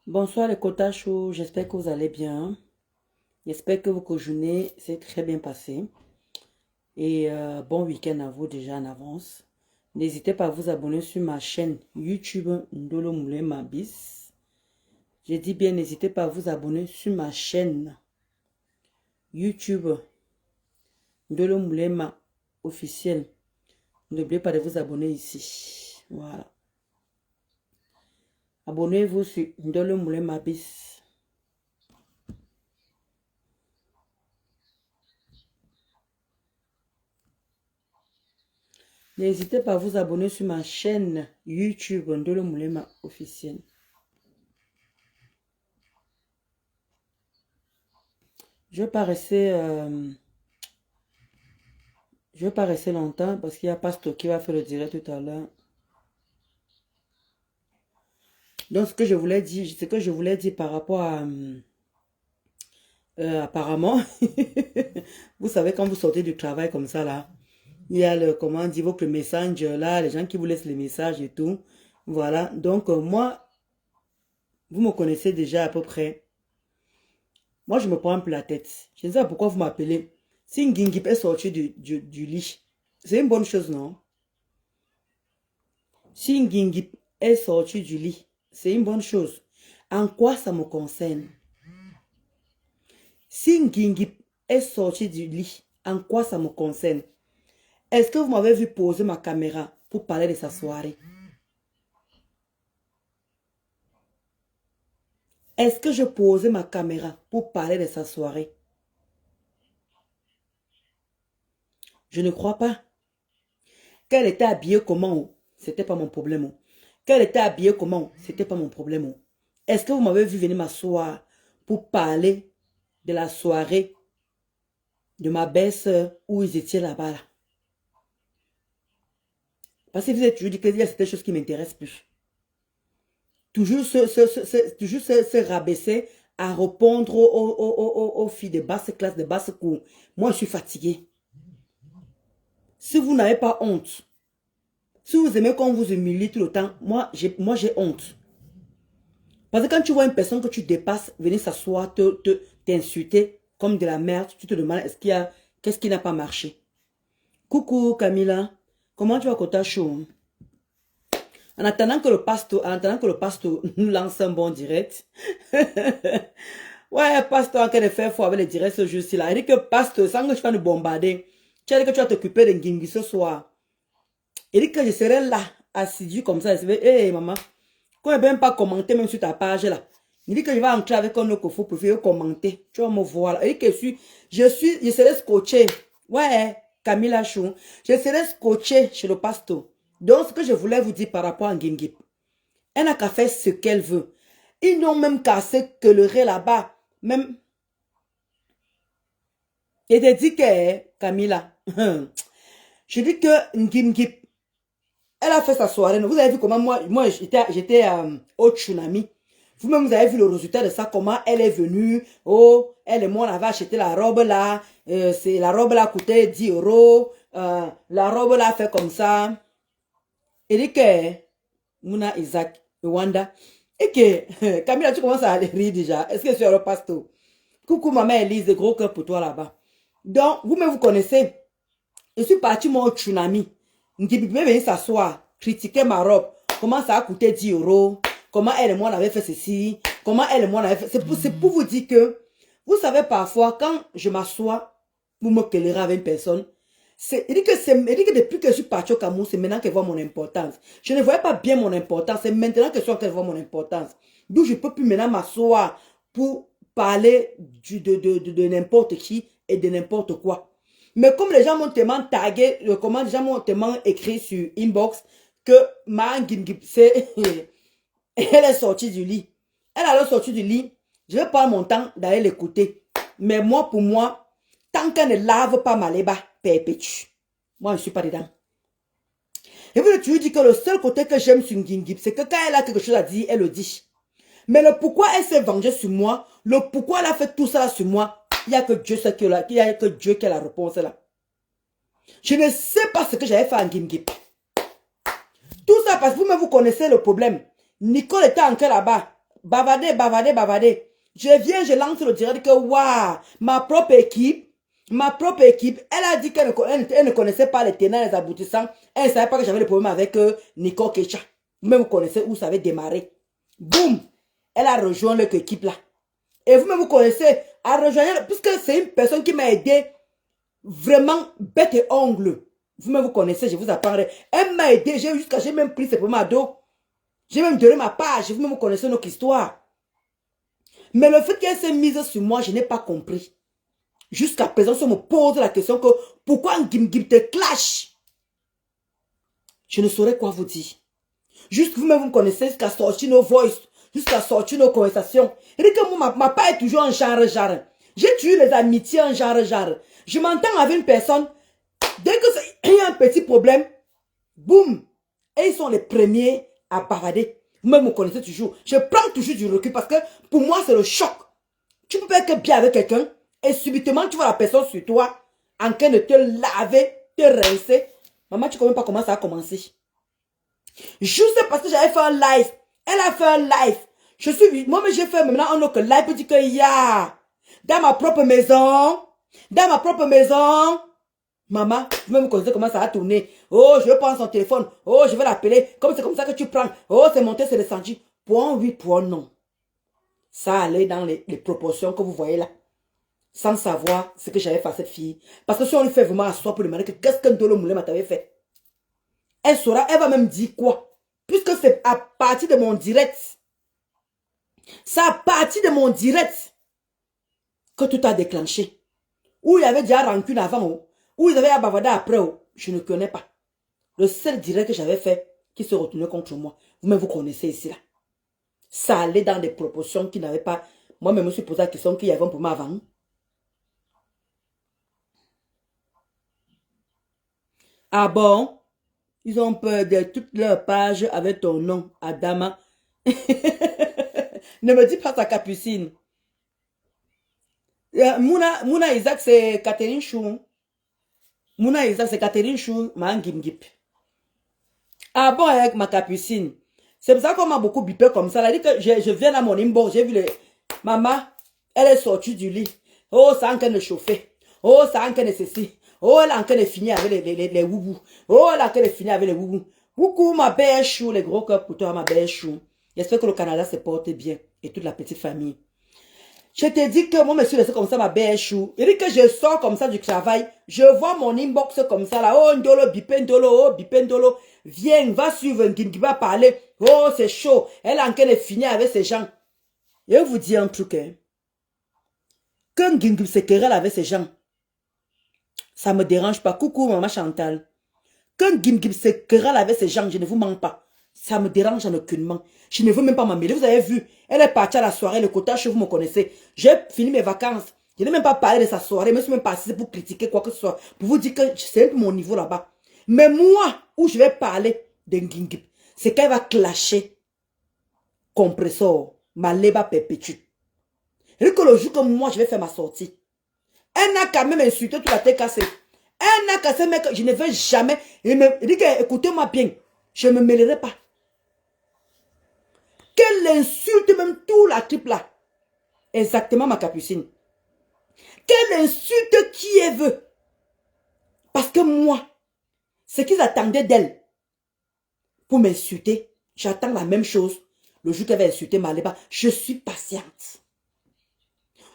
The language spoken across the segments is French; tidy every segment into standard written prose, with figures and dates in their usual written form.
Bonsoir les quotas chauds, j'espère que vous allez bien. J'espère que votre journée s'est très bien passée. Et bon week-end à vous déjà en avance. N'hésitez pas à vous abonner sur ma chaîne YouTube Ndolo Moulema Bis. J'ai dit bien, n'hésitez pas à vous abonner sur ma chaîne YouTube Ndolo Moulema officiel. N'oubliez pas de vous abonner ici. Voilà. Abonnez-vous sur Ndolo Moulema Bis. N'hésitez pas à vous abonner sur ma chaîne YouTube Ndolo Moulema officiel. Je ne vais pas rester, je vais pas rester longtemps parce qu'il y a Pasteur qui va faire le direct tout à l'heure. Donc, ce que je voulais dire par rapport à, apparemment, vous savez, quand vous sortez du travail comme ça, là, il y a le, comment dire, votre message, là, les gens qui vous laissent les messages et tout. Voilà. Donc, moi, vous me connaissez déjà à peu près. Moi, je me prends un peu la tête. Je ne sais pas pourquoi vous m'appelez. Si Ngingip est sorti du lit, c'est une bonne chose, non? Si Ngingip est sorti du lit, c'est une bonne chose. En quoi ça me concerne? Si Ngingip est sorti du lit, en quoi ça me concerne? Est-ce que vous m'avez vu poser ma caméra pour parler de sa soirée? Est-ce que je posais ma caméra pour parler de sa soirée? Je ne crois pas. Qu'elle était habillée comment? C'était pas mon problème. Qu'elle était habillée comment? C'était pas mon problème. Est-ce que vous m'avez vu venir m'asseoir pour parler de la soirée de ma belle-sœur où ils étaient là-bas là? Parce que vous avez toujours dit qu'il y a certaines choses qui ne m'intéressent plus. Toujours se rabaisser à répondre aux filles de basse classe, de basse cour. Moi, je suis fatiguée. Si vous n'avez pas honte, si vous aimez qu'on vous humilie tout le temps, moi j'ai honte. Parce que quand tu vois une personne que tu dépasses venir s'asseoir, t'insulter comme de la merde, tu te demandes qu'est-ce qui n'a pas marché. Coucou Camilla, comment tu vas Kota Show? En attendant que le pasteur nous lance un bon direct. Ouais, pasteur, en train de faire fort avec les directs ce jour-ci là. Il dit que pasteur, sans que tu vas nous bombarder, tu as dit que tu vas t'occuper de Ngingui ce soir. Il dit que je serai là, assidu comme ça. Je vais, hé maman, qu'on ne même pas commenter même sur ta page là. Il dit que je vais entrer avec un autre pour pouvoir commenter. Tu vas me voir là. Il dit que je serai scotché. Ouais, Camilla Chou. Je serai scotché chez le pasteur. Donc, ce que je voulais vous dire par rapport à Ngingip, elle n'a qu'à faire ce qu'elle veut. Ils n'ont même qu'à se queulerer là-bas. Même. Et te dit que, Camilla, je dis que Ngingip, elle a fait sa soirée. Vous avez vu comment moi j'étais au tsunami. Vous-même, vous avez vu le résultat de ça, comment elle est venue. Oh, elle et moi, on avait acheté la robe là. La robe là coûtait 10 euros. La robe là fait comme ça. Et dit que, Mouna Isaac, Rwanda. Et que, Camilla, tu commences à rire déjà. Est-ce que c'est le pasteur? Coucou, maman Elise, gros cœur pour toi là-bas. Donc, vous-même, vous connaissez. Je suis parti, moi, au tsunami. Ngibi peut venir s'asseoir, critiquer ma robe. Comment ça a coûté 10 euros? Comment elle et moi on avait fait ceci? Comment elle et moi on avait fait... C'est pour vous dire que, vous savez, parfois, quand je m'assois, vous me quellerez avec une personne, il dit que depuis que je suis parti au Cameroun, c'est maintenant qu'elle voit mon importance. Je ne voyais pas bien mon importance. C'est maintenant que je suis en train de voir mon importance. D'où je ne peux plus maintenant m'asseoir pour parler de n'importe qui et de n'importe quoi. Mais comme les gens m'ont tellement tagué, comment les gens m'ont tellement écrit sur inbox que ma Ngingip, elle est sortie du lit. Elle est sortie du lit. Je vais prendre mon temps d'aller l'écouter. Mais moi, pour moi, tant qu'elle ne lave pas ma leba, perpétue. Moi, je ne suis pas dedans. Et vous, tu lui dis que le seul côté que j'aime sur Ngingip, c'est que quand elle a quelque chose à dire, elle le dit. Mais le pourquoi elle s'est vengée sur moi, le pourquoi elle a fait tout ça sur moi, il n'y a que Dieu qui a la réponse là. Je ne sais pas ce que j'avais fait en Ngingip. Tout ça parce que vous-même vous connaissez le problème. Nicole était entrée là-bas. Bavarder, bavarder, bavarder. Je viens, je lance le direct que, waouh, ma propre équipe, elle a dit qu'elle ne connaissait pas les tenants et les aboutissants. Elle ne savait pas que j'avais des problèmes avec Nicole Kecha. Vous-même, vous connaissez où ça avait démarré. Boum! Elle a rejoint leur équipe là. Et vous-même, vous connaissez, à rejoindre, puisque c'est une personne qui m'a aidé vraiment bête et ongle. Vous-même, vous connaissez, je vous apprendrai. Elle m'a aidé, j'ai même pris ses problèmes à dos. J'ai même donné ma page, vous-même, vous connaissez notre histoire. Mais le fait qu'elle s'est mise sur moi, je n'ai pas compris. Jusqu'à présent, si on me pose la question que pourquoi un Gim Gim te clash, je ne saurais quoi vous dire. Juste vous-même, vous me connaissez jusqu'à sortir nos voices, jusqu'à sortir nos conversations. Et que moi, ma part est toujours en genre. J'ai tué les amitiés en genre. Je m'entends avec une personne, dès qu'il y a un petit problème, boum, et ils sont les premiers à bavarder. Vous-même, vous connaissez toujours. Je prends toujours du recul parce que pour moi, c'est le choc. Tu peux pas être bien avec quelqu'un et subitement, tu vois la personne sur toi en train de te laver, te rincer. Maman, tu ne connais pas comment ça a commencé. Juste parce que j'avais fait un live. Elle a fait un live. Moi, j'ai fait maintenant un autre live pour dire que dans ma propre maison, maman, vous-même vous connaissez comment ça a tourné. Oh, je veux prendre son téléphone. Oh, je vais l'appeler. Comme c'est comme ça que tu prends. Oh, c'est monté, c'est descendu. Point oui, point non. Ça allait dans les proportions que vous voyez là. Sans savoir ce que j'avais fait à cette fille. Parce que si on lui fait vraiment asseoir pour demander que qu'est-ce qu'un Ndolo Moulema t'avait fait. Elle saura, elle va même dire quoi. Puisque c'est à partir de mon direct. C'est à partir de mon direct que tout a déclenché. Où il y avait déjà rancune avant, où ils avaient à bavarder après, je ne connais pas. Le seul direct que j'avais fait qui se retournait contre moi. Vous-même vous connaissez ici là. Ça allait dans des proportions qui n'avaient pas. Moi-même je me suis posé la question qu'il y avait un problème avant. Ah bon? Ils ont peur de toutes leurs pages avec ton nom, Adama. Ne me dis pas ta capucine. Mouna Isaac, c'est Catherine Chou. Mouna Isaac, c'est Catherine Chou, ma Gimgip. Ah bon, avec ma capucine. C'est pour ça qu'on m'a beaucoup bipé comme ça. Elle a dit que je viens à mon inbox, j'ai vu les... Maman, elle est sortie du lit. Oh, ça a en train de chauffer. Oh, ça a en train de ceci. Oh, elle a en train de finir avec les woubous. Oh, elle a en train de finir avec les woubous. Coucou, ma belle chou, les gros cœurs pour toi, ma belle chou. J'espère que le Canada se porte bien et toute la petite famille. Je te dis que moi, je me suis laissé comme ça, ma belle chou. Il dit que je sors comme ça du travail. Je vois mon inbox comme ça, là. Oh, Ndolo, Bipendolo, oh, Bipendolo. Viens, va suivre un qui va parler. Oh, c'est chaud. Elle est en train de finir avec ces gens. Je vais vous dire un truc, hein. Quand Gingib se querelle avec ces gens, ça ne me dérange pas. Coucou, maman Chantal. Quand Gingib se querelle avec ces gens, je ne vous mens pas. Ça me dérange en aucunement. Je ne veux même pas m'emmêler. Vous avez vu, elle est partie à la soirée, le cottage, vous me connaissez. J'ai fini mes vacances. Je n'ai même pas parlé de sa soirée. Je ne suis même pas assise pour critiquer quoi que ce soit. Pour vous dire que c'est un peu mon niveau là-bas. Mais moi, où je vais parler de Ngingib, c'est qu'elle va clasher compressor, ma leba perpétue. Et que le jour que moi, je vais faire ma sortie, elle n'a qu'à même insulté toute la tête cassée. Elle n'a qu'à se mettre, je ne vais jamais. Il dit que, écoutez-moi bien, je ne me mêlerai pas. Qu'elle insulte même tout la tripe là. Exactement ma capucine. Qu'elle insulte qui elle veut. Parce que moi, ce qu'ils attendaient d'elle pour m'insulter, j'attends la même chose. Le jour qu'elle va insulter ma léba, je suis patiente.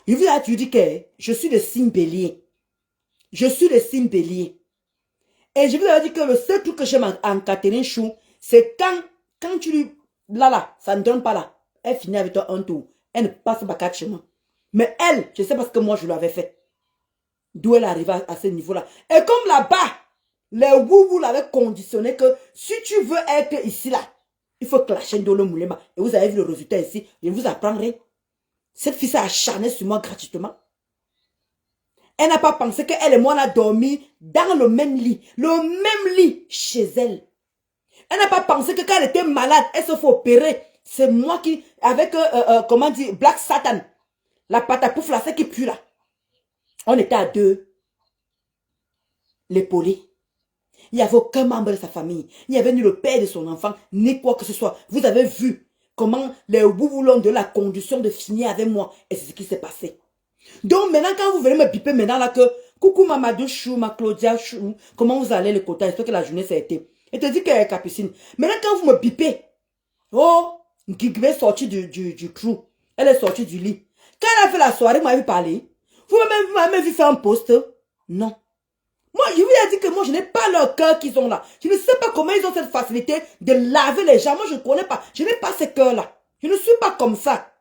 Je vous ai dit que je suis le signe bélier. Je suis le signe bélier. Et je vous ai dit que le seul truc que j'aime en Catherine Chou, c'est quand tu lui... Là, ça ne donne pas là. Elle finit avec toi un tour. Elle ne passe pas 4 chemins. Mais elle, je sais parce que moi je l'avais fait. D'où elle arrive à ce niveau-là. Et comme là-bas, les woubou l'avaient conditionné que si tu veux être ici là, il faut clasher Ndolo Moulema. Et vous avez vu le résultat ici. Je vous apprendrai. Cette fille s'est acharnée sur moi gratuitement. Elle n'a pas pensé qu'elle et moi on a dormi dans le même lit. Le même lit chez elle. Elle n'a pas pensé que quand elle était malade, elle se fait opérer. C'est moi qui, avec, comment dire, Black Satan. La pâte à pouf là, c'est qui pue là. On était à deux. L'épaulé. Il n'y avait aucun membre de sa famille. Il n'y avait ni le père de son enfant, ni quoi que ce soit. Vous avez vu. comment les bouboulons de la condition de finir avec moi. Et c'est ce qui s'est passé. Donc maintenant, quand vous venez me piper maintenant là que, coucou Mamadou Chou, ma Claudia Chou, comment vous allez le quota? J'espère que la journée ça a été. Et te dit qu'elle est capucine. Maintenant, quand vous me pipez, oh, Guigbe est sortie du crew. Elle est sortie du lit. Quand elle a fait la soirée, vous m'avez parlé. Vous m'avez vu faire un post? Non. Moi, je vous ai dit que moi, je n'ai pas leur cœur qu'ils ont là. Je ne sais pas comment ils ont cette facilité de laver les gens. Moi, je ne connais pas. Je n'ai pas ce cœur-là. Je ne suis pas comme ça.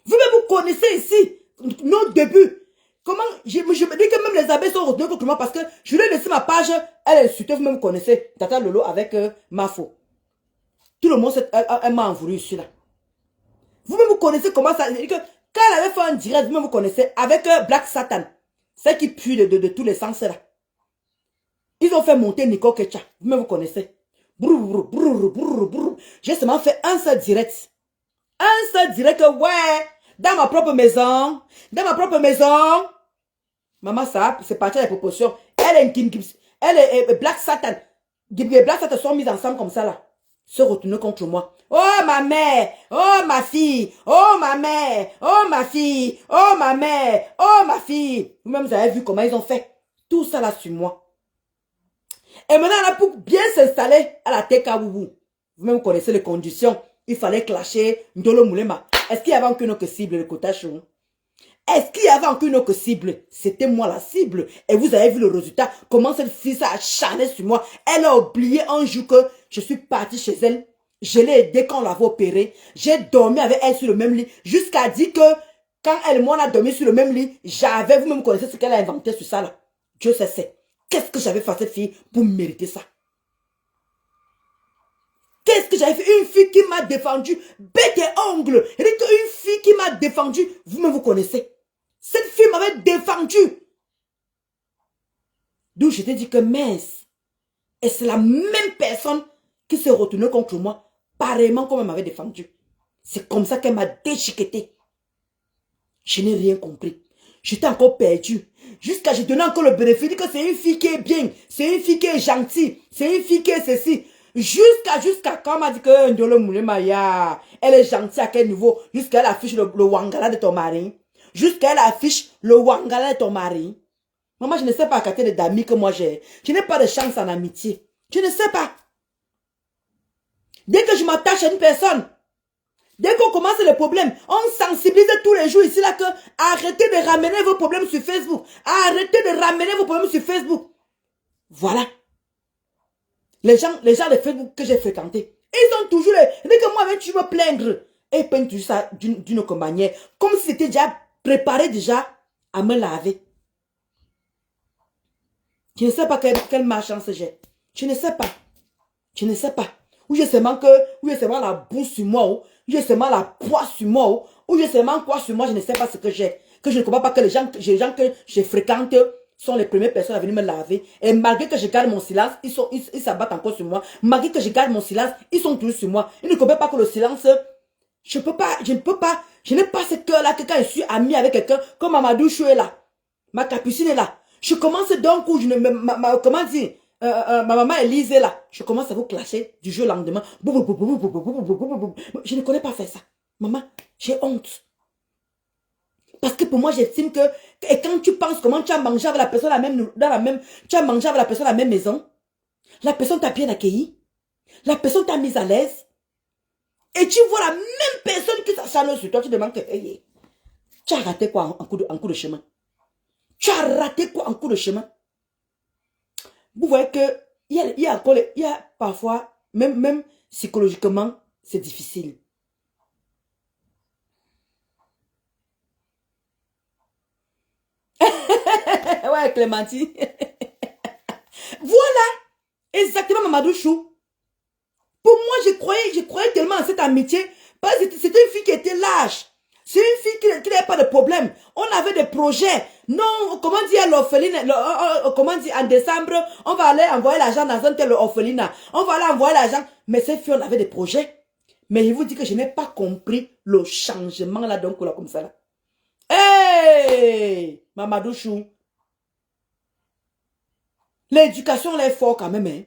Vous-même, vous connaissez ici nos débuts. Comment, je me dis que même les abeilles sont retenues contre moi parce que je lui ai laissé ma page. Elle est insultée, vous-même connaissez. Tata Lolo avec Mafo. Tout le monde, elle m'a envoyé ici là. Vous-même, vous connaissez comment ça. Que quand elle avait fait un direct, vous-même, vous connaissez, avec Black Satan. C'est qui pue de tous les sens là. Ils ont fait monter Nico Kecha. Vous-même, vous connaissez. J'ai seulement fait un seul direct. Un seul direct, ouais. Dans ma propre maison. Dans ma propre maison. Maman, ça, c'est parti à la proportion. Elle est une elle est Black Satan. Black Satan sont mis ensemble comme ça là. Se retourner contre moi. Oh ma mère, oh ma fille, oh ma mère, oh ma fille, oh ma mère, oh ma fille. Vous-même, vous avez vu comment ils ont fait. Tout ça là sur moi. Et maintenant, là, pour bien s'installer à la TKWU, vous-même, vous connaissez les conditions. Il fallait clasher Ndolo Moulema. Est-ce qu'il y avait encore une autre cible, le quota chou? Est-ce qu'il y avait encore une autre cible? C'était moi la cible. Et vous avez vu le résultat. Comment cette fille a acharné sur moi. Elle a oublié un jour que je suis partie chez elle. Je l'ai aidée quand on l'avait opérée. J'ai dormi avec elle sur le même lit. Jusqu'à dire que quand elle et moi on a dormi sur le même lit, j'avais, vous-même connaissez ce qu'elle a inventé sur ça là. Dieu sait. Qu'est-ce que j'avais fait à cette fille pour mériter ça? Qu'est-ce que j'avais fait? Une fille qui m'a défendu, bête et ongle. Une fille qui m'a défendu, vous-même vous connaissez. Cette fille m'avait défendu. D'où je t'ai dit que mince. Et c'est la même personne qui s'est retournée contre moi, pareillement comme elle m'avait défendu. C'est comme ça qu'elle m'a déchiqueté. Je n'ai rien compris. J'étais encore perdu. Jusqu'à je donnais encore le bénéfice que c'est une fille qui est bien, c'est une fille qui est gentille, c'est une fille qui est ceci. Jusqu'à quand on m'a dit que Ndolo Moulemaya, elle est gentille à quel niveau? Jusqu'à elle affiche le wangala de ton mari. Jusqu'à elle affiche le wangala de ton mari. Maman, je ne sais pas à côté d'amis que moi j'ai. Je n'ai pas de chance en amitié. Je ne sais pas. Dès que je m'attache à une personne, dès qu'on commence les problèmes, on sensibilise tous les jours ici là que arrêtez de ramener vos problèmes sur Facebook. Arrêtez de ramener vos problèmes sur Facebook. Voilà. Les gens de Facebook que j'ai fréquentés, ils ont toujours dès que moi, tu me plaindre. Et ils peignent toujours ça d'une autre manière. Comme si c'était déjà préparé déjà à me laver. Je ne sais pas quelle malchance j'ai. Je ne sais pas. Je ne sais pas. Ou j'ai seulement la boue sur moi, ou j'ai seulement la poisse sur moi, ou j'ai seulement quoi sur moi, je ne sais pas ce que j'ai. Que je ne comprends pas que les gens que je fréquente sont les premières personnes à venir me laver. Et malgré que je garde mon silence, ils s'abattent encore sur moi. Malgré que je garde mon silence, ils sont toujours sur moi. Ils ne comprennent pas que le silence, je ne peux pas, je n'ai pas ce cœur-là que quand je suis amie avec quelqu'un, comme Mamadou Chou est là, ma capucine est là. Je commence donc où je ne me, comment dire, ma maman Elise est là. Je commence à vous clasher du jour au lendemain. Je ne connais pas faire ça. Maman, j'ai honte. Parce que pour moi, j'estime que, et quand tu penses comment tu as mangé avec la personne tu as mangé avec la personne à la même maison, la personne t'a bien accueilli, la personne t'a mise à l'aise, et tu vois la même personne qui s'acharne sur toi, tu te demandes que, hey, tu as raté quoi en coup de chemin? Tu as raté quoi en coup de chemin? Vous voyez que, il y a parfois, même psychologiquement, c'est difficile. Ouais, Clémentine. Voilà. Exactement, Mamadou Chou. Pour moi, je croyais tellement à cette amitié. Parce que c'était une fille qui était lâche. C'est une fille qui n'avait pas de problème. On avait des projets. Non, comment dire, l'orpheline, comment dire, en décembre, on va aller envoyer l'argent dans un tel orphelinat. On va aller envoyer l'argent. Mais cette fille, on avait des projets. Mais je vous dis que je n'ai pas compris le changement là, donc, là, comme ça, là. Hey! Mamadou Chou. L'éducation, elle est forte quand même, hein.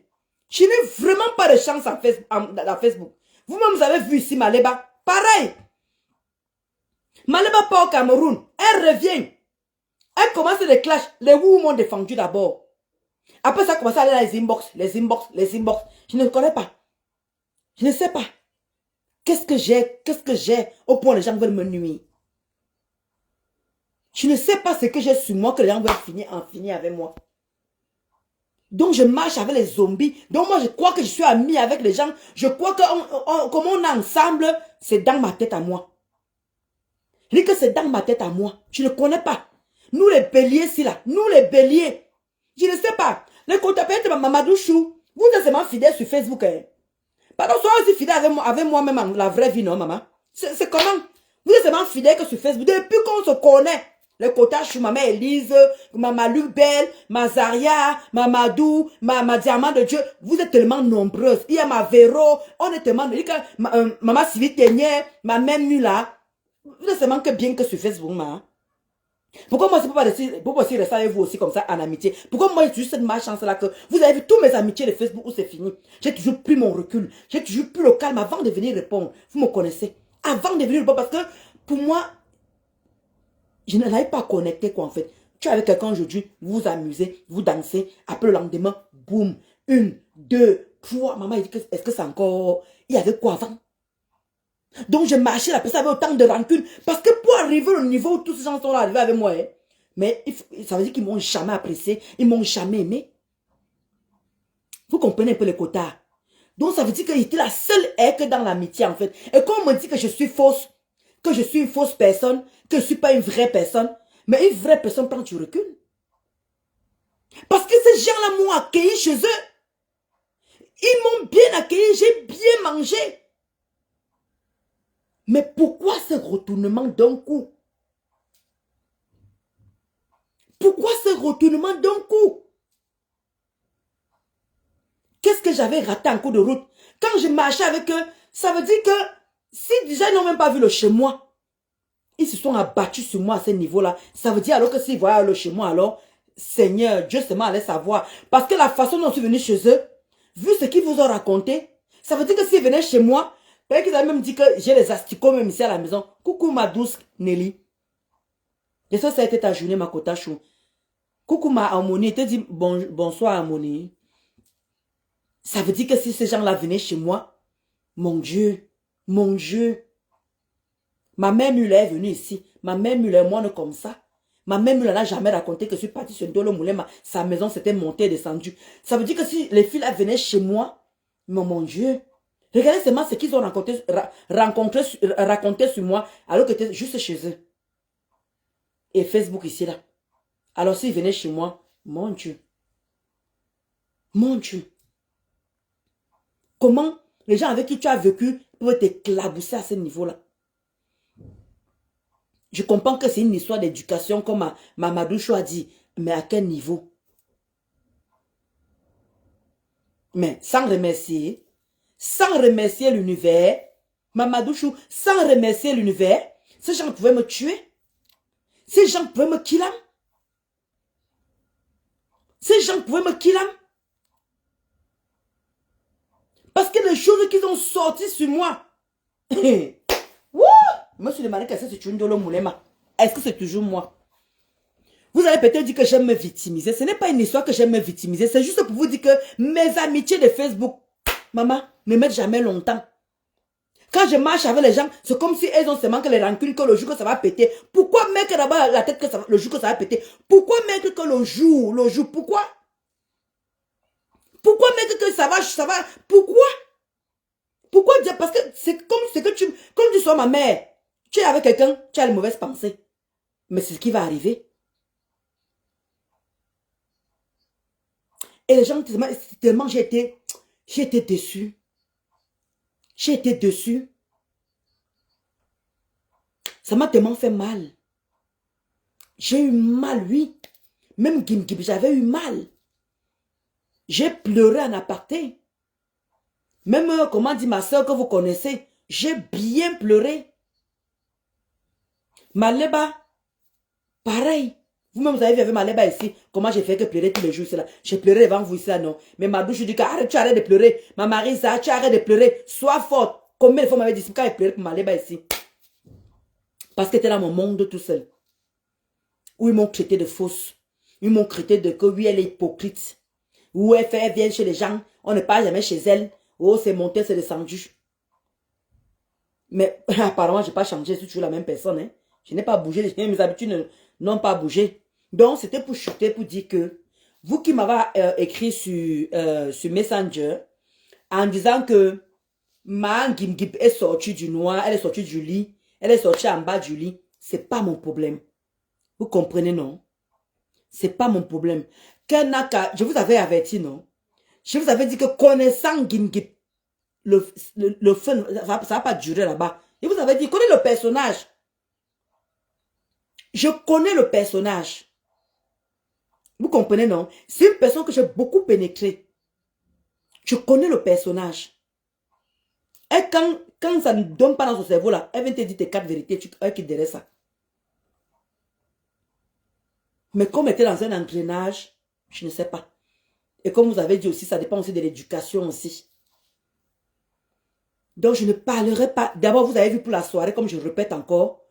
Je n'ai vraiment pas de chance dans Facebook. Vous-même, vous avez vu ici Maleba. Pareil. Maleba part au Cameroun. Elle revient. Elle commence les clashs. Les Wou m'ont défendu d'abord. Après ça, a commencé à aller dans les inbox. Les inbox, les inbox. Je ne connais pas. Je ne sais pas. Qu'est-ce que j'ai au point les gens veulent me nuire. Je ne sais pas ce que j'ai sur moi que les gens veulent en finir avec moi. Donc je marche avec les zombies. Donc moi je crois que je suis amie avec les gens. Je crois que comme on est ensemble, c'est dans ma tête à moi. Je dis que c'est dans ma tête à moi. Je ne connais pas. Nous les béliers ici là. Nous les béliers. Je ne sais pas. Les contacts de Mamadou Chou. Vous êtes seulement fidèles sur Facebook. Hein? Pardon, soyez aussi fidèles avec moi-même en la vraie vie, non, maman? C'est comment? Vous êtes seulement fidèles que sur Facebook. Depuis qu'on se connaît. Les quotas, je suis maman Elise, maman Lubel, ma Zaria, Mamadou, ma Diamant de Dieu. Vous êtes tellement nombreuses. Il y a ma Véro, on est tellement... maman Sylvie Ténière, ma même Mula. Vous êtes seulement que bien que sur Facebook, maman. Pourquoi moi, c'est pas aussi rester avec vous aussi comme ça en amitié? Pourquoi moi, j'ai juste cette malchance-là que vous avez vu tous mes amitiés de Facebook où c'est fini? J'ai toujours pris mon recul. J'ai toujours pris le calme avant de venir répondre. Vous me connaissez. Avant de venir répondre parce que pour moi, je n'arrive pas à connecter quoi en fait. Tu es avec quelqu'un aujourd'hui, vous vous amusez, vous dansez. Après le lendemain, boum, 1, 2, 3. Maman, il dit est-ce que c'est encore... Il y avait quoi avant? Donc je marchais, la personne avait autant de rancune. Parce que pour arriver au niveau où tous ces gens sont là, arrivés avec moi, hein, mais ça veut dire qu'ils m'ont jamais apprécié, ils m'ont jamais aimé. Vous comprenez un peu les quotas. Donc ça veut dire que j'étais la seule que dans l'amitié en fait. Et quand on me dit que je suis fausse, que je suis une fausse personne, que je ne suis pas une vraie personne, mais une vraie personne prend du recul. Parce que ces gens-là m'ont accueilli chez eux. Ils m'ont bien accueilli, j'ai bien mangé. Mais pourquoi ce retournement d'un coup? Pourquoi ce retournement d'un coup? Qu'est-ce que j'avais raté en cours de route? Quand je marchais avec eux, ça veut dire que si déjà ils n'ont même pas vu le chez moi, ils se sont abattus sur moi à ce niveau-là. Ça veut dire alors que s'ils voyaient le chez moi, alors, Seigneur, Dieu seulement allait savoir. Parce que la façon dont je suis venu chez eux, vu ce qu'ils vous ont raconté, ça veut dire que s'ils venaient chez moi, peut-être qu'ils avaient même dit que j'ai les asticots même ici à la maison. Coucou ma douce Nelly. Et ça a été ta journée, ma Kotachou. Coucou ma Harmonie. Te dit bonsoir Harmonie. Ça veut dire que si ces gens-là venaient chez moi, mon Dieu, mon Dieu. Ma mère Muller est venue ici. Ma mère Muller, moi, ne comme ça. Ma mère Muller n'a jamais raconté que je suis partie sur Dolo Moulin. Sa maison s'était montée et descendue. Ça veut dire que si les filles là venaient chez moi, mon Dieu. Regardez seulement ce qu'ils ont raconté sur moi alors que j'étais juste chez eux. Et Facebook ici là. Alors s'ils venaient chez moi, mon Dieu. Mon Dieu. Comment les gens avec qui tu as vécu peuvent t'éclabousser à ce niveau-là? Je comprends que c'est une histoire d'éducation comme Mamadou Chou a dit. Mais à quel niveau? Mais sans remercier l'univers, Mamadou Chou, sans remercier l'univers, ces gens pouvaient me tuer. Ces gens pouvaient me killer. Ces gens pouvaient me killer. Parce que les choses qu'ils ont sorties sur moi. Je me suis demandé qu'est-ce que c'est une Dolo Moulema. Est-ce que c'est toujours moi? Vous allez peut-être dire que j'aime me victimiser. Ce n'est pas une histoire que j'aime me victimiser. C'est juste pour vous dire que mes amitiés de Facebook, maman, ne mettent jamais longtemps. Quand je marche avec les gens, c'est comme si elles ont seulement que les rancunes que le jour que ça va péter. Pourquoi mettre d'abord la tête que le jour que ça va péter? Pourquoi mettre que le jour, pourquoi? Pourquoi mettre que ça va, pourquoi? Pourquoi dire? Parce que c'est comme ce que comme tu sois ma mère, tu es avec quelqu'un, tu as les mauvaises pensées. Mais c'est ce qui va arriver. Et les gens, tellement j'ai été déçue. J'ai été déçue. Ça m'a tellement fait mal. J'ai eu mal, oui. Même Gim, j'avais eu mal. J'ai pleuré en aparté. Même, comment dit ma soeur que vous connaissez, j'ai bien pleuré. Maleba, pareil. Vous-même, vous avez vu avec Maleba ici, comment j'ai fait que pleurer tous les jours ici là. J'ai pleuré devant vous ici là, non. Mais ma douche, je dis que arrête, tu arrêtes de pleurer. Ma Marisa, tu arrêtes de pleurer. Sois forte. Combien de fois m'avait dit, quand il pleurait pour m'aller ici. Parce que c'était dans mon monde tout seul. Où ils m'ont traité de fausse. Ils m'ont traité de que oui, elle est hypocrite. Où elle vient chez les gens. On ne parle jamais chez elle. Oh, c'est monté, c'est descendu. Mais apparemment, je n'ai pas changé. Je suis toujours la même personne. Hein. Je n'ai pas bougé. Mes habitudes n'ont pas bougé. Donc, c'était pour chuter, pour dire que vous qui m'avez écrit sur Messenger en disant que ma Gimgib est sortie du noir, elle est sortie du lit, elle est sortie en bas du lit, c'est pas mon problème. Vous comprenez, non? C'est pas mon problème. Je vous avais averti, non? Je vous avais dit que connaissant Gimgib, le fun, ça va pas durer là-bas. Je vous avais dit, connais le personnage. Je connais le personnage. Vous comprenez, non? C'est une personne que j'ai beaucoup pénétrée. Je connais le personnage. Et quand ça ne donne pas dans son cerveau là, elle vient te dire tes 4 vérités, elle quitte derrière ça. Mais comme elle était dans un engrenage, je ne sais pas. Et comme vous avez dit aussi, ça dépend aussi de l'éducation aussi. Donc je ne parlerai pas. D'abord, vous avez vu pour la soirée, comme je répète encore,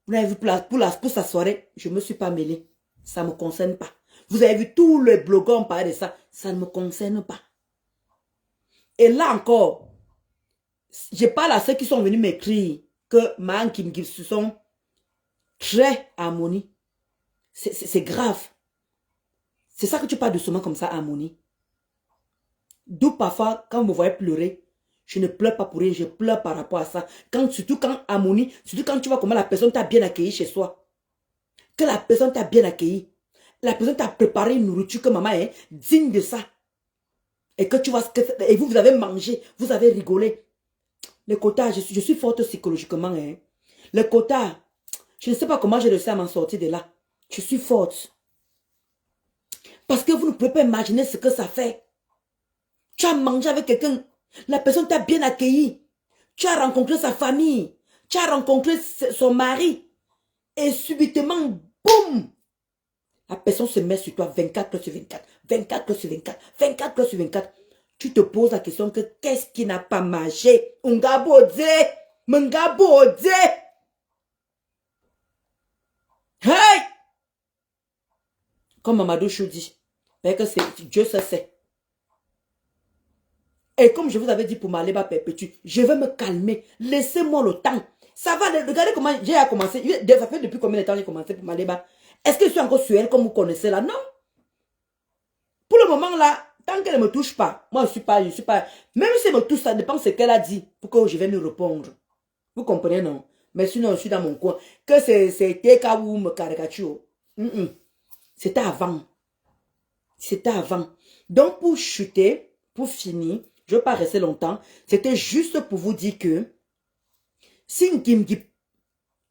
vous avez vu pour sa soirée, je ne me suis pas mêlée. Ça ne me concerne pas. Vous avez vu tous les blogueurs ont parlé de ça. Ça ne me concerne pas. Et là encore, je parle à ceux qui sont venus m'écrire que Man Kim Gib se sont très harmonie. C'est grave. C'est ça que tu parles doucement comme ça, harmonie. D'où parfois, quand vous me voyez pleurer, je ne pleure pas pour rien, je pleure par rapport à ça. Surtout quand harmonie, surtout quand tu vois comment la personne t'a bien accueilli chez soi. Que la personne t'a bien accueilli. La personne t'a préparé une nourriture que maman est digne de ça. Et que tu vois, et vous avez mangé, vous avez rigolé. Les quotas, je suis forte psychologiquement. Hein. Les quotas, je ne sais pas comment j'ai réussi à m'en sortir de là. Je suis forte. Parce que vous ne pouvez pas imaginer ce que ça fait. Tu as mangé avec quelqu'un, la personne t'a bien accueilli. Tu as rencontré sa famille. Tu as rencontré son mari. Et subitement, boum! La personne se met sur toi 24 heures sur 24. 24 heures sur 24. 24 heures sur 24. Tu te poses la question que qu'est-ce qui n'a pas marché? Ungabodze! Mungabodze! Hey! Comme Mamadou Chou dit. Que Dieu se sait. Et comme je vous avais dit pour Maléba perpétue, je vais me calmer. Laissez-moi le temps. Ça va, regardez comment j'ai commencé. Ça fait depuis combien de temps j'ai commencé pour Maléba? Est-ce que je suis encore sur elle comme vous connaissez là? Non. Pour le moment là, tant qu'elle ne me touche pas, moi je suis pas. Même si elle me touche, ça dépend de ce qu'elle a dit pour que je vais lui répondre. Vous comprenez, non? Mais sinon, je suis dans mon coin. Que c'était cas où me caricature. C'était avant. C'était avant. Donc pour chuter, pour finir, je ne veux pas rester longtemps. C'était juste pour vous dire que si Gimgib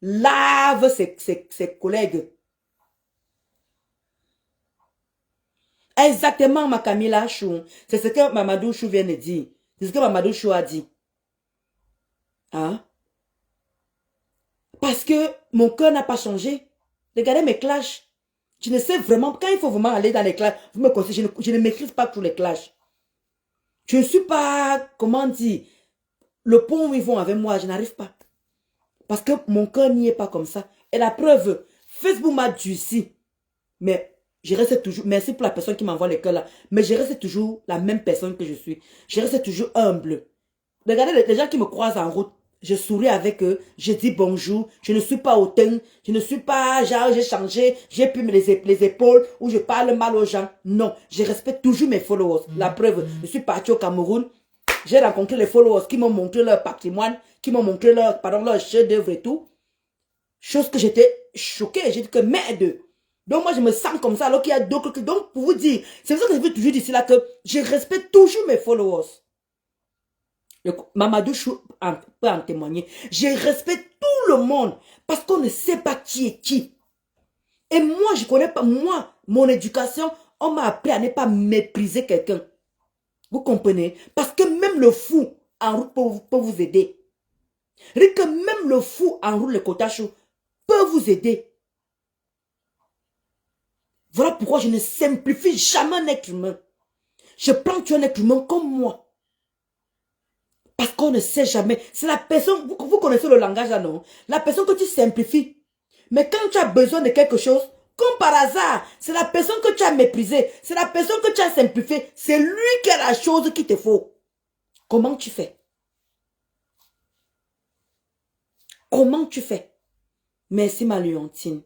lave ses collègues, exactement ma Camilla Chou, c'est ce que Mamadou Chou vient de dire. C'est ce que Mamadou Chou a dit. Hein? Parce que mon cœur n'a pas changé. Regardez mes clashs. Je ne sais vraiment, quand il faut vraiment aller dans les clashs, vous me conseillez, je ne maîtrise pas tous les clashs. Je ne suis pas, comment dire, le pont où ils vont avec moi, je n'arrive pas. Parce que mon cœur n'y est pas comme ça. Et la preuve, Facebook m'a durci. Mais je reste toujours, merci pour la personne qui m'envoie les cœurs là, mais je reste toujours la même personne que je suis. Je reste toujours humble. Regardez les gens qui me croisent en route, je souris avec eux, je dis bonjour, je ne suis pas hautain, je ne suis pas genre j'ai changé, j'ai pu les épaules ou je parle mal aux gens. Non, je respecte toujours mes followers. La preuve, je suis parti au Cameroun, j'ai rencontré les followers qui m'ont montré leur patrimoine, qui m'ont montré leur chef-d'œuvre et tout. Chose que j'étais choquée, j'ai dit que merde. Donc moi je me sens comme ça alors qu'il y a d'autres. Donc pour vous dire, c'est pour ça que je veux toujours dire là que je respecte toujours mes followers. Mamadou Chou peut en témoigner. Je respecte tout le monde parce qu'on ne sait pas qui est qui. Et moi, je connais pas, moi, mon éducation, on m'a appris à ne pas mépriser quelqu'un. Vous comprenez? Parce que même le fou en route peut vous aider. Que même le fou en route, le Kotachou, peut vous aider. Voilà pourquoi je ne simplifie jamais un être humain. Je prends un être humain comme moi. Parce qu'on ne sait jamais. C'est la personne, vous connaissez le langage là, non? La personne que tu simplifies. Mais quand tu as besoin de quelque chose, comme par hasard, c'est la personne que tu as méprisée. C'est la personne que tu as simplifiée. C'est lui qui a la chose qu'il te faut. Comment tu fais? Comment tu fais? Merci ma Léontine.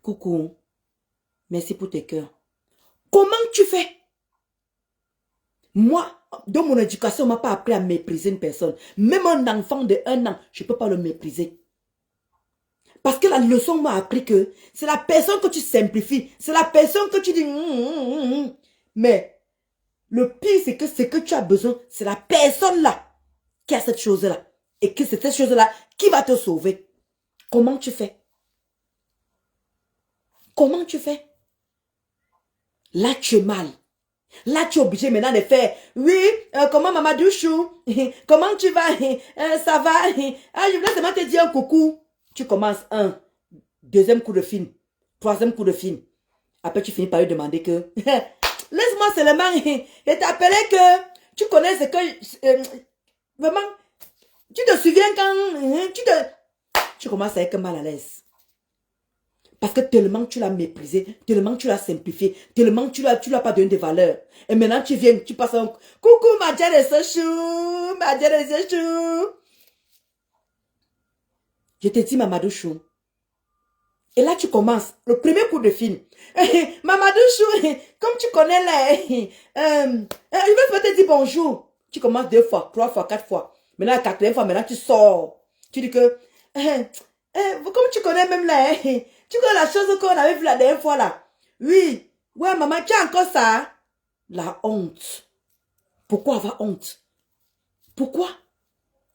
Coucou. Merci pour tes cœurs. Comment tu fais? Moi, dans mon éducation, on ne m'a pas appris à mépriser une personne. Même un enfant de 1 an, je ne peux pas le mépriser. Parce que la leçon m'a appris que c'est la personne que tu simplifies. C'est la personne que tu dis... Mais le pire, c'est que ce que tu as besoin, c'est la personne là qui a cette chose-là. Et que c'est cette chose-là qui va te sauver. Comment tu fais? Comment tu fais? Là, tu es mal. Là, tu es obligé maintenant de faire, oui, comment Mamadou Chou, comment tu vas, ça va, je voulais seulement te dire un coucou. Tu commences un, deuxième coup de film, troisième coup de film. Après, tu finis par lui demander que, laisse-moi seulement, et t'appeler que, tu connais ce que, vraiment, tu te souviens quand, tu commences à être mal à l'aise. Parce que tellement tu l'as méprisé, tellement tu l'as simplifié, tellement tu l'as pas donné de valeur. Et maintenant tu viens, tu passes un coucou ma Diane chou, ma Diane chou. Je te dis Mamadou Chou. Et là tu commences, le premier coup de film. Mamadou Chou, comme tu connais là, je vais te dire bonjour. Tu commences 2 fois, 3 fois, 4 fois. Maintenant la 4e fois, maintenant tu sors. Tu dis que, comme tu connais même là, tu connais la chose qu'on avait vu la dernière fois là. Oui. Ouais, maman, tu as encore ça? La honte. Pourquoi avoir honte? Pourquoi?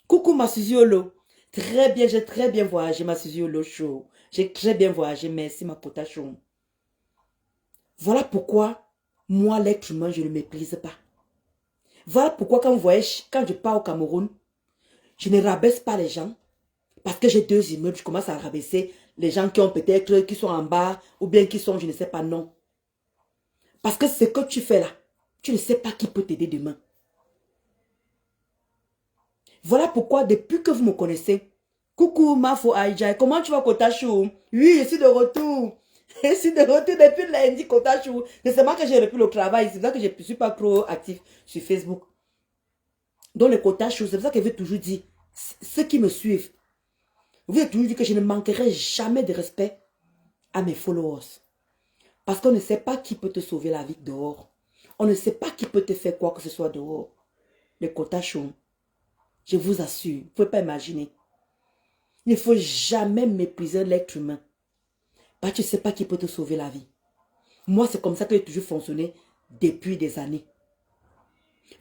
Coucou ma Suziolo. Très bien, j'ai très bien voyagé ma Suziolo show. J'ai très bien voyagé, merci ma pota show. Voilà pourquoi, moi l'être humain, je ne le méprise pas. Voilà pourquoi quand vous voyez, quand je pars au Cameroun, je ne rabaisse pas les gens. Parce que j'ai 2 immeubles, je commence à rabaisser les gens qui ont peut-être, qui sont en bas, ou bien qui sont, je ne sais pas, non. Parce que ce que tu fais là, tu ne sais pas qui peut t'aider demain. Voilà pourquoi, depuis que vous me connaissez, coucou Mafo Aïdja, comment tu vas Kotachou? Oui, je suis de retour. Je suis de retour depuis lundi Kotachou. C'est seulement que j'ai repris le travail, c'est pour ça que je ne suis pas trop actif sur Facebook. Donc le Kotachou, c'est pour ça que je veux toujours dire, ceux qui me suivent, vous avez toujours dit que je ne manquerai jamais de respect à mes followers. Parce qu'on ne sait pas qui peut te sauver la vie dehors. On ne sait pas qui peut te faire quoi que ce soit dehors. Le quota chaud, je vous assure, vous ne pouvez pas imaginer. Il ne faut jamais mépriser l'être humain. Parce que tu ne sais pas qui peut te sauver la vie. Moi, c'est comme ça que j'ai toujours fonctionné depuis des années.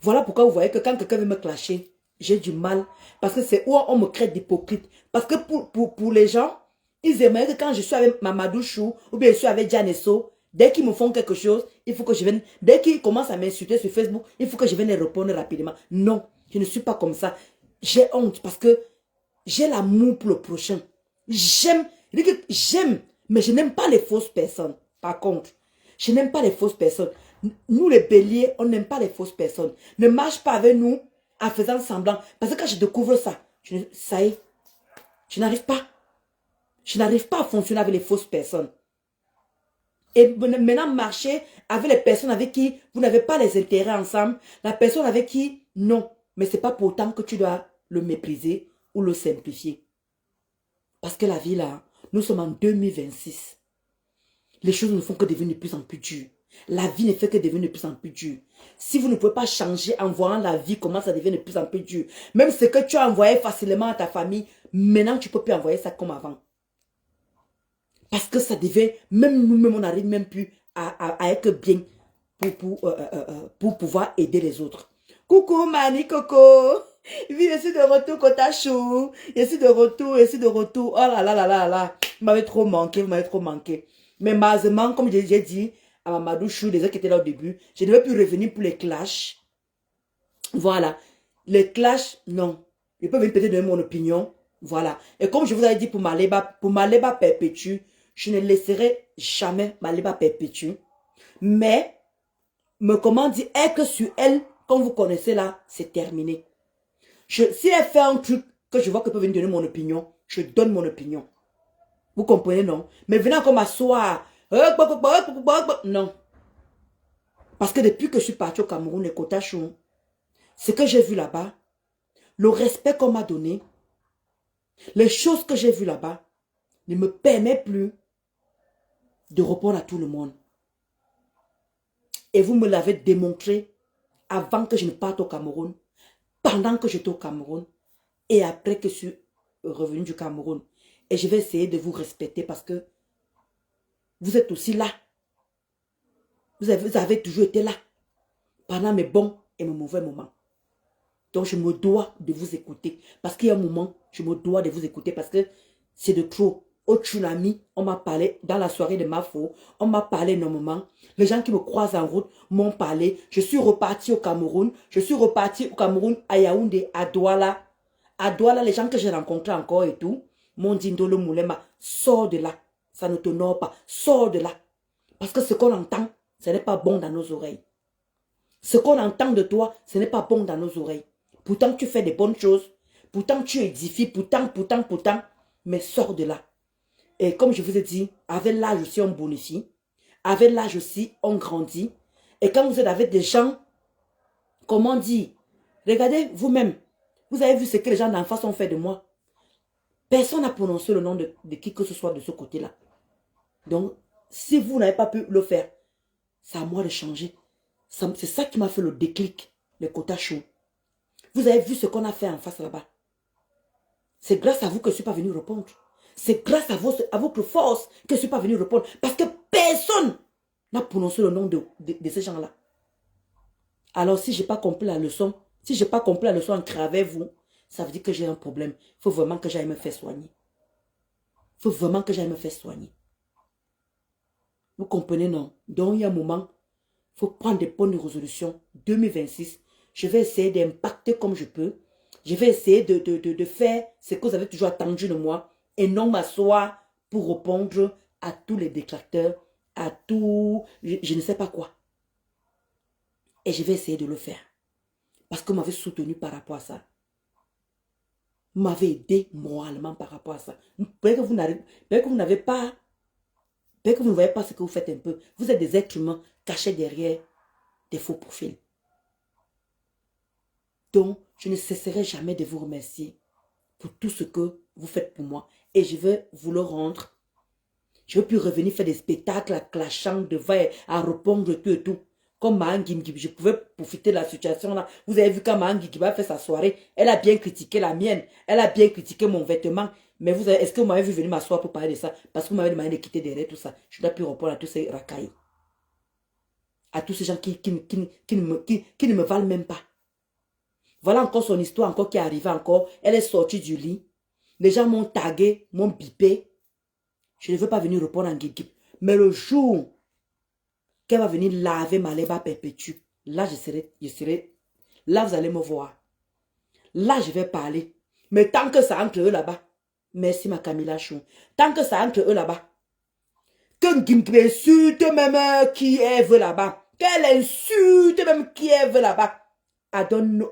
Voilà pourquoi vous voyez que quand quelqu'un veut me clasher, j'ai du mal. Parce que c'est où on me crée d'hypocrite. Parce que pour les gens, ils aimeraient que quand je suis avec Mamadou Chou, ou bien je suis avec Janesso, dès qu'ils me font quelque chose, il faut que je vienne. Dès qu'ils commencent à m'insulter sur Facebook, il faut que je vienne les répondre rapidement. Non, je ne suis pas comme ça. J'ai honte parce que j'ai l'amour pour le prochain. J'aime, mais je n'aime pas les fausses personnes. Par contre, je n'aime pas les fausses personnes. Nous, les béliers, on n'aime pas les fausses personnes. Ne marche pas avec nous en faisant semblant. Parce que quand je découvre ça, ça y est, je n'arrive pas. Je n'arrive pas à fonctionner avec les fausses personnes. Et maintenant, marcher avec les personnes avec qui vous n'avez pas les intérêts ensemble. La personne avec qui, non. Mais ce n'est pas pour autant que tu dois le mépriser ou le simplifier. Parce que la vie là, nous sommes en 2026. Les choses ne font que devenir de plus en plus dures. La vie ne fait que devenir de plus en plus dure. Si vous ne pouvez pas changer en voyant la vie comment ça devient de plus en plus dur, même ce que tu as envoyé facilement à ta famille, maintenant tu ne peux plus envoyer ça comme avant. Parce que ça devient, même nous-mêmes, on n'arrive même plus à être bien pour pouvoir aider les autres. Coucou Mani Coco. Oui, je suis de retour Kotachou. Je suis de retour. Oh là là là là là. Vous m'avez trop manqué. Mais malheureusement, comme j'ai dit à Mamadou Chou, les autres qui étaient là au début, je ne devais plus revenir pour les clashs. Voilà. Les clashs, non. Je peux venir peut-être donner mon opinion. Voilà. Et comme je vous avais dit pour Maléba perpétue, je ne laisserai jamais Maléba perpétue. Mais, comment dire, être sur elle, comme vous connaissez là, c'est terminé. Si elle fait un truc que je vois qu'elle peut venir donner mon opinion, je donne mon opinion. Vous comprenez, non? Mais venez encore m'asseoir. Non. Parce que depuis que je suis partie au Cameroun, les quotas chauds, ce que j'ai vu là-bas, le respect qu'on m'a donné, les choses que j'ai vues là-bas, ne me permet plus de répondre à tout le monde. Et vous me l'avez démontré avant que je ne parte au Cameroun, pendant que j'étais au Cameroun et après que je suis revenu du Cameroun. Et je vais essayer de vous respecter parce que vous êtes aussi là. Vous avez toujours été là pendant mes bons et mes mauvais moments. Donc je me dois de vous écouter parce qu'il y a un moment, je me dois de vous écouter parce que c'est de trop. Au tsunami, on m'a parlé dans la soirée de Mafo, on m'a parlé énormément. Les gens qui me croisent en route m'ont parlé. Je suis reparti au Cameroun. Je suis reparti au Cameroun, à Yaoundé, à Douala. À Douala, les gens que j'ai rencontrés encore et tout, m'ont dit Ndolo Moulema, sors de là. Ça ne t'honore pas. Sors de là. Parce que ce qu'on entend, ce n'est pas bon dans nos oreilles. Ce qu'on entend de toi, ce n'est pas bon dans nos oreilles. Pourtant, tu fais des bonnes choses. Pourtant, tu édifies. Pourtant. Mais sors de là. Et comme je vous ai dit, avec l'âge aussi, on bonifie. Avec l'âge aussi, on grandit. Et quand vous êtes avec des gens, comment dire, regardez vous-même. Vous avez vu ce que les gens d'en face ont fait de moi. Personne n'a prononcé le nom de qui que ce soit de ce côté-là. Donc, si vous n'avez pas pu le faire, c'est à moi de changer. C'est ça qui m'a fait le déclic, les quotas chauds. Vous avez vu ce qu'on a fait en face là-bas. C'est grâce à vous que je ne suis pas venu répondre. C'est grâce à votre force que je ne suis pas venu répondre. Parce que personne n'a prononcé le nom de ces gens-là. Alors si je n'ai pas compris la leçon, si je n'ai pas compris la leçon en travers vous, ça veut dire que j'ai un problème. Il faut vraiment que j'aille me faire soigner. Il faut vraiment que j'aille me faire soigner. Vous comprenez, non? Donc il y a un moment, il faut prendre des bonnes résolutions. 2026, je vais essayer d'impacter comme je peux. Je vais essayer de faire ce que vous avez toujours attendu de moi. Et non m'asseoir pour répondre à tous les détracteurs, à tout, je ne sais pas quoi. Et je vais essayer de le faire. Parce que vous m'avez soutenu par rapport à ça. Vous m'avez aidé moralement par rapport à ça. Peut-être que vous n'avez pas, peut-être que vous ne voyez pas ce que vous faites un peu. Vous êtes des êtres humains cachés derrière des faux profils. Donc, je ne cesserai jamais de vous remercier pour tout ce que vous faites pour moi. Et je vais vous le rendre. Je ne veux plus revenir faire des spectacles à clashant devant à répondre tout et tout. Comme Maan Gimgib, je pouvais profiter de la situation là. Vous avez vu quand Maan Gimgib a fait sa soirée. Elle a bien critiqué la mienne. Elle a bien critiqué mon vêtement. Mais est-ce que vous m'avez vu venir m'asseoir pour parler de ça? Parce que vous m'avez demandé de quitter derrière tout ça. Je ne dois plus répondre à tous ces racailles. À tous ces gens qui ne me valent même pas. Voilà encore son histoire encore qui est arrivée encore. Elle est sortie du lit. Les gens m'ont tagué, m'ont bipé. Je ne veux pas venir répondre en guide. Mais le jour qu'elle va venir laver ma lèvre perpétue, là je serai, là vous allez me voir. Là je vais parler. Mais tant que ça entre eux là-bas, merci ma Camilla Chou. Tant que ça entre eux là-bas, que Ngimbe insulte même qui est là-bas, qu'elle insulte même qui est là-bas. I don't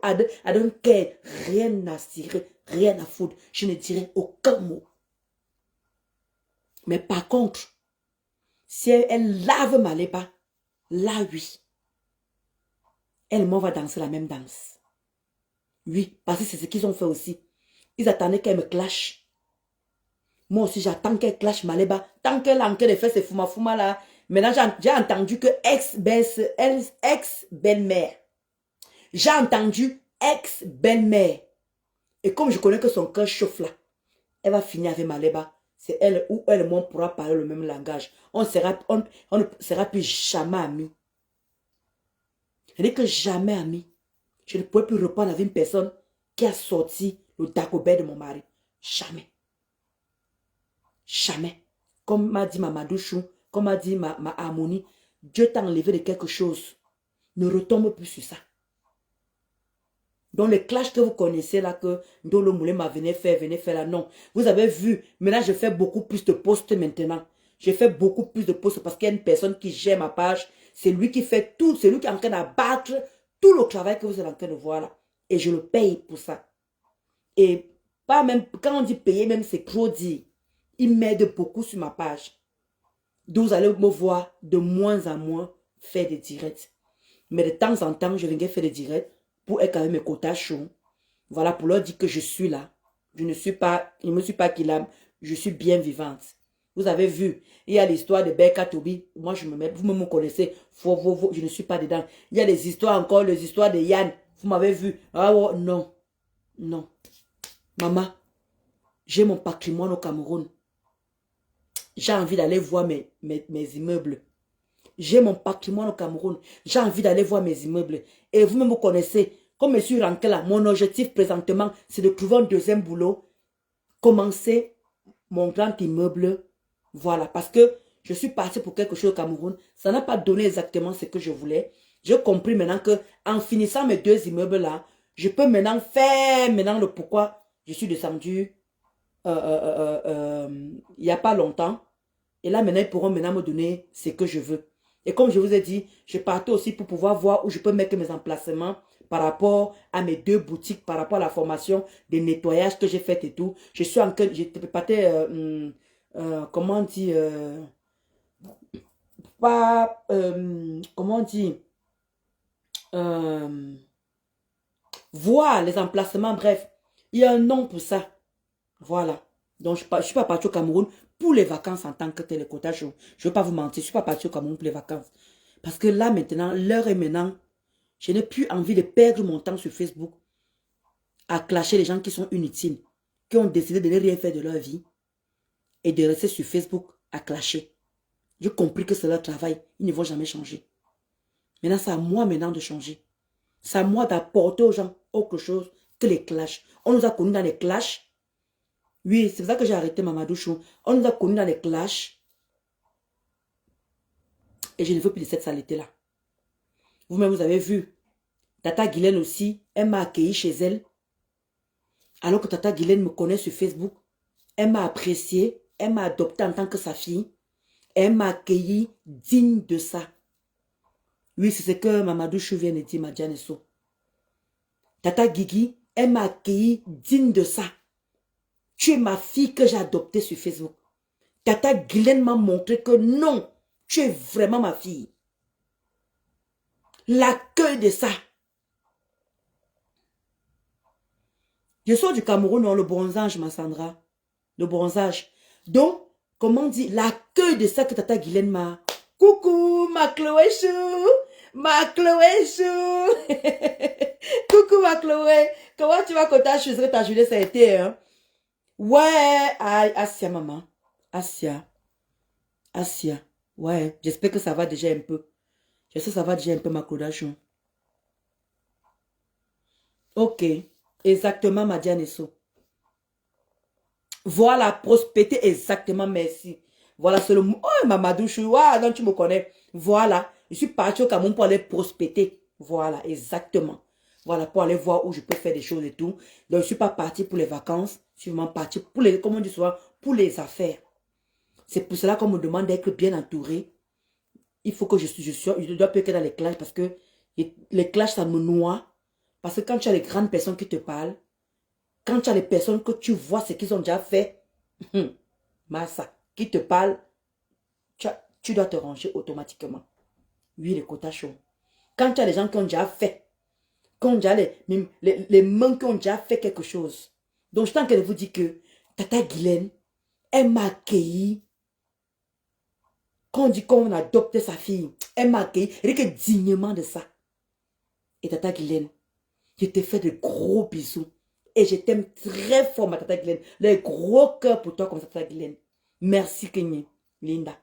care. Rien à cirer, rien à foutre. Je ne dirai aucun mot. Mais par contre, si elle lave ma lèvre, là oui. Elle et moi va danser la même danse. Oui, parce que c'est ce qu'ils ont fait aussi. Ils attendaient qu'elle me clash. Moi aussi, j'attends qu'elle clash ma lèvre. Tant qu'elle a en train de faire ses fuma là. Maintenant, j'ai entendu que ex-belle-mère. J'ai entendu ex-belle-mère. Et comme je connais que son cœur chauffe là, elle va finir avec Maleba. C'est elle ou elle et moi on pourra parler le même langage. On ne sera plus jamais amis. Je dis que jamais amis. Je ne pourrais plus reprendre avec une personne qui a sorti le Dagobert de mon mari. Jamais. Jamais. Comme m'a dit ma Madouchou, comme m'a dit ma Harmonie, Dieu t'a enlevé de quelque chose. Ne retombe plus sur ça. Donc les clashs que vous connaissez là, que Ndolo Moulema venait faire là, non. Vous avez vu, maintenant je fais beaucoup plus de posts maintenant. Je fais beaucoup plus de posts parce qu'il y a une personne qui gère ma page. C'est lui qui fait tout, c'est lui qui est en train d'abattre tout le travail que vous êtes en train de voir là. Et je le paye pour ça. Et pas même, quand on dit payer, même c'est trop dit. Il m'aide beaucoup sur ma page. Donc vous allez me voir de moins en moins faire des directs. Mais de temps en temps, je viens faire des directs pour être avec mes quotas chauds. Voilà, pour leur dire que je suis là. Je ne me suis pas qu'il a, je suis bien vivante. Vous avez vu, il y a l'histoire de Berka Tobi. Moi, je me mets, vous me connaissez. Je ne suis pas dedans. Il y a les histoires encore, les histoires de Yann. Vous m'avez vu. Ah oh, non. Non. Maman, j'ai mon patrimoine au Cameroun. J'ai envie d'aller voir mes immeubles. J'ai mon patrimoine au Cameroun. J'ai envie d'aller voir mes immeubles. Et vous-même vous connaissez. Comme je suis rentré là, mon objectif présentement, c'est de trouver un deuxième boulot. Commencer mon grand immeuble. Voilà. Parce que je suis parti pour quelque chose au Cameroun. Ça n'a pas donné exactement ce que je voulais. J'ai compris maintenant que en finissant mes deux immeubles là, je peux maintenant faire le pourquoi je suis descendu il n'y a pas longtemps. Et là, maintenant, ils pourront maintenant me donner ce que je veux. Et comme je vous ai dit, je partais aussi pour pouvoir voir où je peux mettre mes emplacements par rapport à mes deux boutiques, par rapport à la formation des nettoyages que j'ai fait et tout. Je suis en train, je partais, comment on dit, pas, comment on dit, euh, voir les emplacements, bref. Il y a un nom pour ça. Voilà. Donc, je ne suis pas parti au Cameroun pour les vacances en tant que tel quota chaud. Je ne veux pas vous mentir, je ne suis pas parti au Cameroun pour les vacances. Parce que là, maintenant, l'heure est maintenant. Je n'ai plus envie de perdre mon temps sur Facebook à clasher les gens qui sont inutiles, qui ont décidé de ne rien faire de leur vie et de rester sur Facebook à clasher. J'ai compris que c'est leur travail. Ils ne vont jamais changer. Maintenant, c'est à moi maintenant de changer. C'est à moi d'apporter aux gens autre chose que les clashs. On nous a connus dans les clashs. Oui, c'est pour ça que j'ai arrêté Mamadou Chou. On nous a connus dans les clashs. Et je ne veux plus de cette saleté-là. Vous-même, vous avez vu. Tata Guylaine aussi, elle m'a accueilli chez elle. Alors que Tata Guylaine me connaît sur Facebook. Elle m'a apprécié. Elle m'a adopté en tant que sa fille. Elle m'a accueilli digne de ça. Oui, c'est ce que Mamadou Chou vient de dire, Madjanesso. Tata Guigui, elle m'a accueilli digne de ça. Tu es ma fille que j'ai adoptée sur Facebook. Tata Guylaine m'a montré que non, tu es vraiment ma fille. L'accueil de ça. Je sors du Cameroun, non, le bronzage, ma Sandra. Le bronzage. Donc, comment on dit, l'accueil de ça que Tata Guylaine m'a. Coucou, ma Chloé Chou. Ma Chloé Chou. Coucou, ma Chloé. Comment tu vas quand ta journée, ça a été, hein? Ouais, Asia, maman. Asia. Ouais, j'espère que ça va déjà un peu. J'espère que ça va déjà un peu, ma codation. Ok. Exactement, ma Dianesso. Voilà, prospérité, exactement, merci. Voilà, c'est le mot. Oh, Mamadou Chou, non, tu me connais. Voilà, je suis parti au Cameroun pour aller prospéter. Voilà, exactement. Voilà, pour aller voir où je peux faire des choses et tout. Donc, je ne suis pas parti pour les vacances. Je suis vraiment parti pour les, comment on dit souvent, pour les affaires. C'est pour cela qu'on me demande d'être bien entouré. Il faut que je dois pas être dans les clashs parce que les clashs, ça me noie. Parce que quand tu as les grandes personnes qui te parlent, quand tu as les personnes que tu vois ce qu'ils ont déjà fait, Massa, qui te parlent, tu dois te ranger automatiquement. Oui, les quotas chauds. Quand tu as les gens qui ont déjà fait, qui ont déjà les mains qui ont déjà fait quelque chose. Donc, je suis en train de vous dire que Tata Guylaine, elle m'a accueilli. Quand on dit qu'on adopte sa fille, elle m'a accueilli. Elle dit que dignement de ça. Et Tata Guylaine, je te fais de gros bisous. Et je t'aime très fort, ma Tata Guylaine. Les gros cœurs pour toi comme ça, Tata Guylaine. Merci, Kenny, Linda.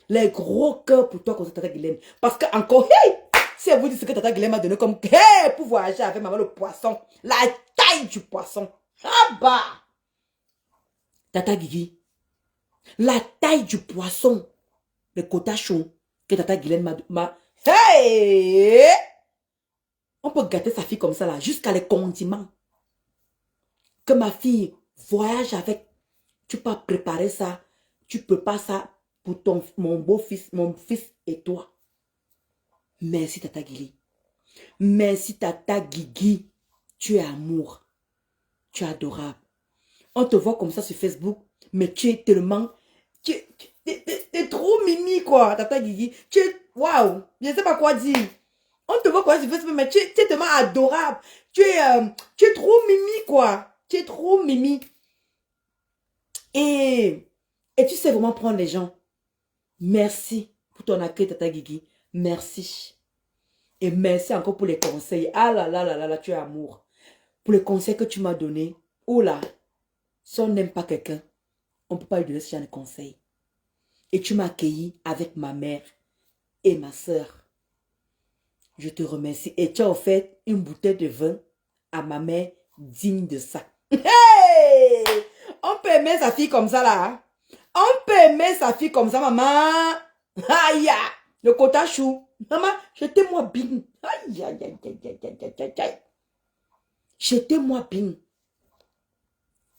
Les gros cœurs pour toi comme ça, Tata Guylaine. Parce que encore, hey, si elle vous dit ce que Tata Guylaine m'a donné comme, hey, pour voyager avec maman le poisson. La taille du poisson. Ah bah. Tata Guigui. La taille du poisson. Le quota chaud que Tata Guylaine m'a. Hey! On peut gâter sa fille comme ça là, jusqu'à les condiments. Que ma fille voyage avec. Tu peux préparer ça. Tu peux pas ça pour mon beau-fils, mon fils et toi. Merci Tata Guigui. Merci Tata Guigui. Tu es amour. tu es adorable. On te voit comme ça sur Facebook, mais tu es tellement... Tu es trop mimi, quoi, Tata Guigui. Tu es... Waouh, je ne sais pas quoi dire. On te voit quoi sur Facebook, mais tu es tellement adorable. Tu es trop mimi, quoi. Tu es trop mimi. Et tu sais vraiment prendre les gens. Merci pour ton accueil, Tata Guigui. Merci. Et merci encore pour les conseils. Ah là là là là là, tu es amour. Pour les conseils que tu m'as donnés. Oh là, si on n'aime pas quelqu'un, on ne peut pas lui donner ce genre de conseils. Et tu m'as accueilli avec ma mère et ma soeur. Je te remercie. Et tu as offert une bouteille de vin à ma mère digne de ça. Hey! On peut aimer sa fille comme ça là. Hein? On peut aimer sa fille comme ça, maman. Aïe! Le quota chou. Maman, jetez-moi bien. Aïe, aïe, aïe, aïe, aïe, aïe, aïe, aïe. Jetez-moi bien.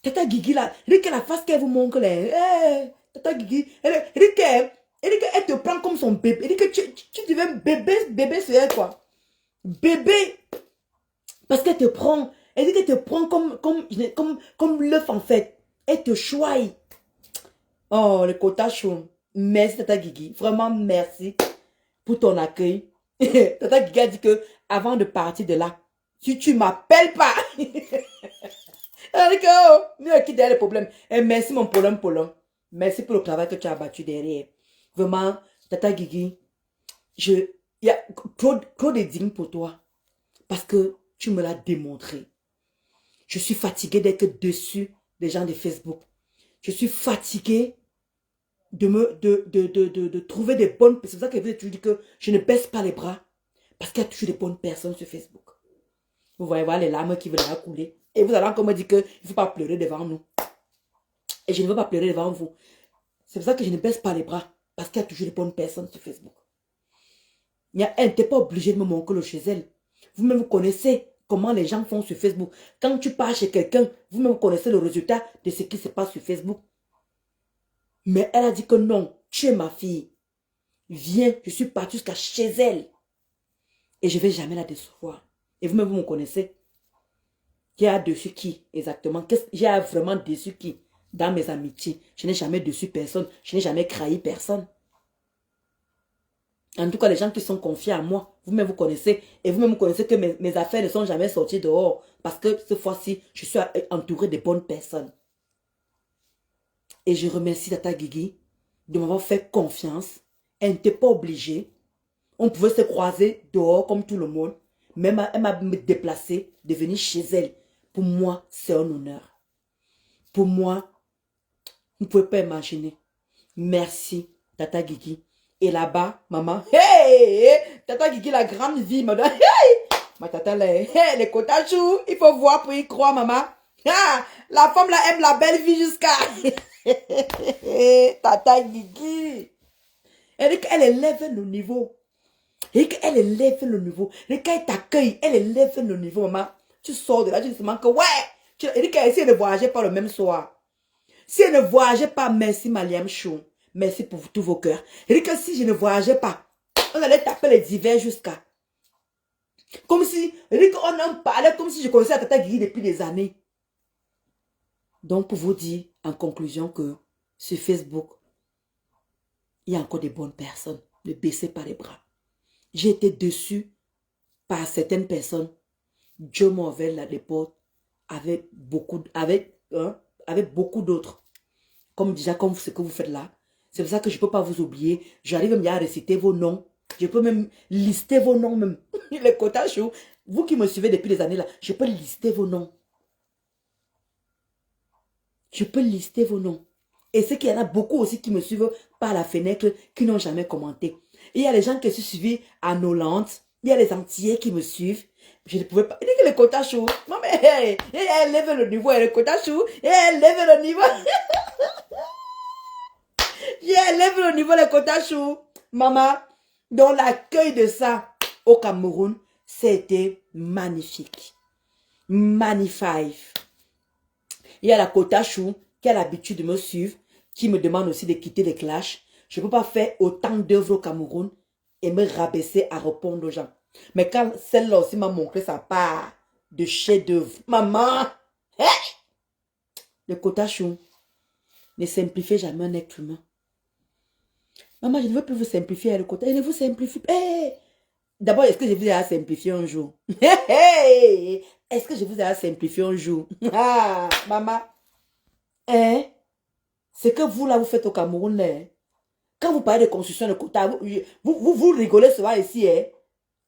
Tata Guigui là, elle dit la face qu'elle vous montre là. Hey, Tata Guigui, elle dit qu'elle te prend comme son bébé. Elle dit que tu deviens bébé sur elle quoi. Bébé. Parce qu'elle te prend. Elle dit qu'elle te prend comme l'œuf en fait. Elle te choisit. Oh, le quota chaud. Merci Tata Guigui. Vraiment merci pour ton accueil. Tata Guigui a dit que avant de partir de là, si tu m'appelles pas. Elle dit que oh, mieux quitte les problèmes. Et merci mon polon. Merci pour le travail que tu as battu derrière. Vraiment, Tata Guigui, il y a trop de dignes pour toi. Parce que tu me l'as démontré. Je suis fatiguée d'être dessus des gens de Facebook. Je suis fatiguée de trouver des bonnes personnes. C'est pour ça que je dis que je ne baisse pas les bras. Parce qu'il y a toujours des bonnes personnes sur Facebook. Vous voyez voir les larmes qui veulent couler. Et vous allez encore me dire qu'il ne faut pas pleurer devant nous. Et je ne veux pas pleurer devant vous. C'est pour ça que je ne baisse pas les bras. Parce qu'il y a toujours des bonnes personnes sur Facebook. Elle n'était pas obligée de me montrer chez elle. Vous-même, vous connaissez comment les gens font sur Facebook. Quand tu pars chez quelqu'un, vous-même, vous connaissez le résultat de ce qui se passe sur Facebook. Mais elle a dit que non, tu es ma fille. Viens, je suis partie jusqu'à chez elle. Et je ne vais jamais la décevoir. Et vous-même, vous me connaissez. J'ai déçu qui exactement? J'ai vraiment déçu qui dans mes amitiés? Je n'ai jamais déçu personne. Je n'ai jamais trahi personne. En tout cas, les gens qui sont confiés à moi, vous-même vous connaissez. Et vous-même vous connaissez que mes affaires ne sont jamais sorties dehors. Parce que cette fois-ci, je suis entourée de bonnes personnes. Et je remercie Tata Guigui de m'avoir fait confiance. Elle n'était pas obligée. On pouvait se croiser dehors comme tout le monde. Mais elle m'a déplacé de venir chez elle. Pour moi, c'est un honneur. Pour moi, vous ne pouvez pas imaginer. Merci, Tata Guigui. Et là-bas, maman, hey, Tata Guigui, la grande vie, madame, hey, ma tata, les cotachous, il faut voir pour y croire, maman. Ah, la femme là aime la belle vie jusqu'à... Tata Guigui. Elle dit qu'elle élève le niveau. Elle dit qu'elle élève le niveau. Elle dit qu'elle t'accueille, elle élève le niveau, maman. Tu sors de là, tu dis seulement que ouais. Elle dit qu'elle essaie de voyager pas le même soir. Si elle ne voyageait pas, merci Maliam Chou. Merci pour tous vos cœurs. Elle dit que si je ne voyageais pas, on allait taper les divers jusqu'à. Comme si, elle dit qu'on en parlait comme si je connaissais la Tata Guigui depuis des années. Donc pour vous dire en conclusion que sur Facebook, il y a encore des bonnes personnes. Ne baissez pas les bras. J'ai été déçue par certaines personnes. Dieu m'a ouvert les portes avec beaucoup d'autres. Comme déjà, comme ce que vous faites là. C'est pour ça que je ne peux pas vous oublier. J'arrive même à réciter vos noms. Je peux même lister vos noms même. Les quotas chauds. Vous qui me suivez depuis des années là, je peux lister vos noms. Je peux lister vos noms. Et c'est qu'il y en a beaucoup aussi qui me suivent par la fenêtre, qui n'ont jamais commenté. Et il y a les gens qui se suivent à Hollande. Il y a les Antillais qui me suivent. Je ne pouvais pas. Il dit que les quotas chauds. Non mais, hey, elle lève le niveau. Et les quotas chauds, elle lève le niveau. Elle lève le niveau des quotas chauds. Maman, dans l'accueil de ça au Cameroun, c'était magnifique. Magnifique. Il y a la quota chou qui a l'habitude de me suivre, qui me demande aussi de quitter les clashs. Je ne peux pas faire autant d'œuvres au Cameroun et me rabaisser à répondre aux gens. Mais quand celle-là aussi m'a montré sa part de chef-d'œuvre, maman, Le quota chou. Ne simplifiez jamais un être humain. Maman, je ne veux plus vous simplifier le quota. Il ne vous simplifie pas. D'abord, est-ce que je vous ai simplifié un jour? Est-ce que je vous ai simplifié un jour? Ah, maman. Hein? C'est que vous, là, vous faites au Cameroun, hein? Quand vous parlez de construction de quota, vous rigolez souvent ici, hein?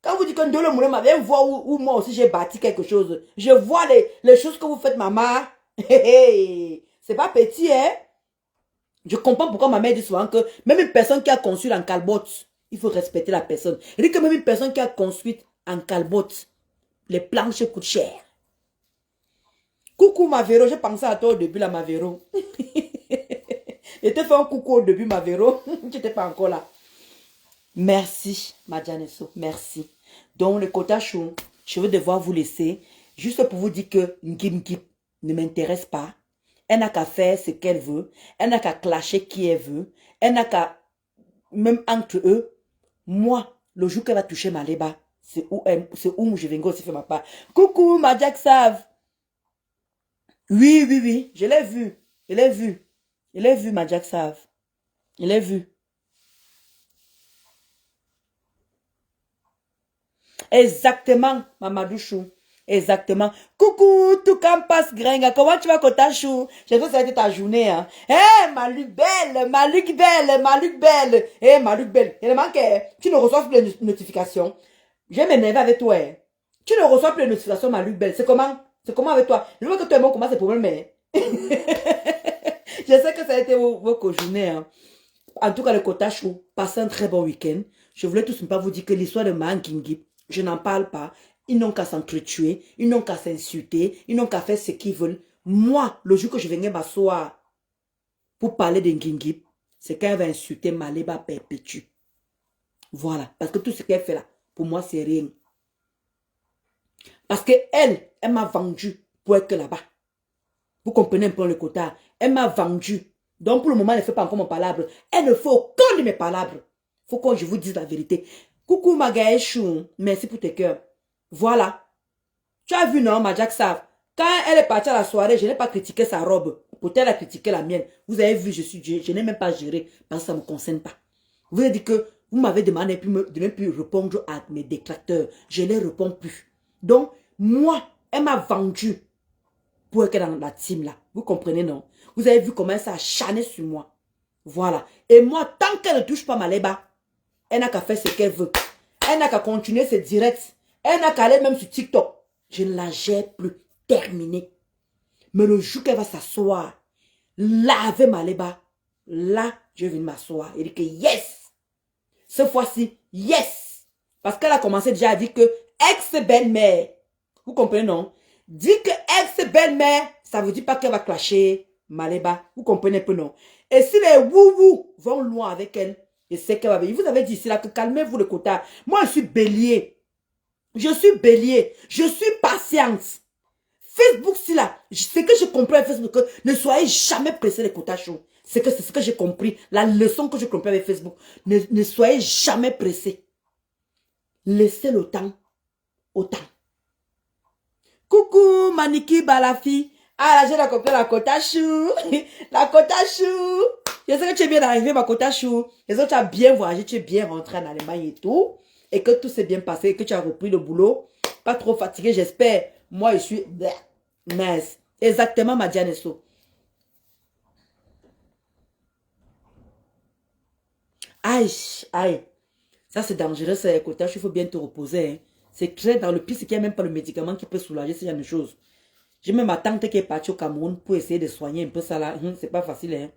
Quand vous dites que Ndolo Moulin m'a bien voir où moi aussi j'ai bâti quelque chose. Je vois les choses que vous faites, maman. C'est pas petit, hein? Je comprends pourquoi ma mère dit souvent que même une personne qui a construit en calbotte, il faut respecter la personne. Elle dit que même une personne qui a construit en calbotte, les planches coûtent cher. Coucou Mavero, j'ai pensé à toi au début là, Mavero. Je t'ai fait un coucou au début, Mavero. Tu n'étais pas encore là. Merci, Madjanesso, merci. Donc, le quota chou, je vais devoir vous laisser. Juste pour vous dire que Ngim Gip ne m'intéresse pas. Elle n'a qu'à faire ce qu'elle veut. Elle n'a qu'à clasher qui elle veut. Elle n'a qu'à, même entre eux, moi, le jour qu'elle va toucher ma léba, c'est où je vais aussi faire ma part. Coucou, ma Jack Save. Oui, oui, oui, je l'ai vu. Je l'ai vu. Je l'ai vu, ma Jack Save. Je l'ai vu. Exactement, Mamadou Chou. Exactement. Coucou, tout campus gringa. Comment tu vas, Kota Chou? J'ai vu que ça a été ta journée, hein. Eh, Maluc Belle, Maluc Belle, Maluc Belle. Eh, Maluc Belle. Il manque, tu ne reçois plus les notifications. Je vais m'énerver avec toi, hein. Tu ne reçois plus les notifications, Maluc Belle. C'est comment? C'est comment avec toi? Je vois que toi et moi, comment c'est pour mais. Je sais que ça a été vos journées, hein. En tout cas, le Kota Chou, passez un très bon week-end. Je voulais tout simplement vous dire que l'histoire de Man Kingip, je n'en parle pas. Ils n'ont qu'à s'entretuer, ils n'ont qu'à s'insulter, ils n'ont qu'à faire ce qu'ils veulent. Moi, le jour que je venais m'asseoir pour parler de Ngingip, c'est qu'elle va insulter Maléba perpétue. Voilà. Parce que tout ce qu'elle fait là, pour moi, c'est rien. Parce qu'elle m'a vendu pour être là-bas. Vous comprenez un peu le quota. Elle m'a vendu. Donc, pour le moment, elle ne fait pas encore mon palabre. Elle ne fait aucun de mes palabres. Il faut que je vous dise la vérité. Coucou Magaï Chou, merci pour tes cœurs. Voilà. Tu as vu, non, ma Jack Sav? Quand elle est partie à la soirée, je n'ai pas critiqué sa robe. Peut-être elle a critiqué la mienne. Vous avez vu, je n'ai même pas géré parce que ça ne me concerne pas. Vous avez dit que vous m'avez demandé de ne plus répondre à mes détracteurs. Je ne les réponds plus. Donc, moi, elle m'a vendu pour être dans la team là. Vous comprenez, non? Vous avez vu comment elle s'est acharnée sur moi. Voilà. Et moi, tant qu'elle ne touche pas ma léba, elle n'a qu'à faire ce qu'elle veut. Elle n'a qu'à continuer ses directs. Elle n'a qu'à aller même sur TikTok. Je ne la gère plus. Terminé. Mais le jour qu'elle va s'asseoir, laver ma léba, là, je vais venir m'asseoir et dire que yes. Cette fois-ci, yes. Parce qu'elle a commencé déjà à dire que ex-belle-mère. Vous comprenez, non? Dire que ex-belle-mère, ça ne veut dire pas qu'elle va clasher ma léba. Vous comprenez un peu, non? Et si les wou-wou vont loin avec elle, je sais qu'elle va venir. Vous avez dit ici là que calmez-vous le quota. Moi, je suis bélier. Je suis bélier. Je suis patiente. Facebook, si là, ce que je comprends avec Facebook, que ne soyez jamais pressé les quotas chauds. C'est ce que j'ai compris. La leçon que je comprends avec Facebook. Ne soyez jamais pressé. Laissez le temps au temps. Coucou, Maniki Balafi. Ah, là, j'ai compris la quota chou. La quota chou. Je sais que tu es bien arrivé, ma quota chou. Je sais que tu as bien voyagé, tu es bien rentré en Allemagne et tout. Et que tout s'est bien passé, et que tu as repris le boulot. Pas trop fatigué, j'espère. Moi, je suis mince. Exactement, ma Dianesso. Aïe, aïe. Ça, c'est dangereux, ça, quota chou. Il faut bien te reposer. Hein. C'est très dans le pire, c'est qu'il n'y a même pas le médicament qui peut soulager ce genre de choses. J'ai même ma tante qui est partie au Cameroun pour essayer de soigner un peu ça là. C'est pas facile, hein.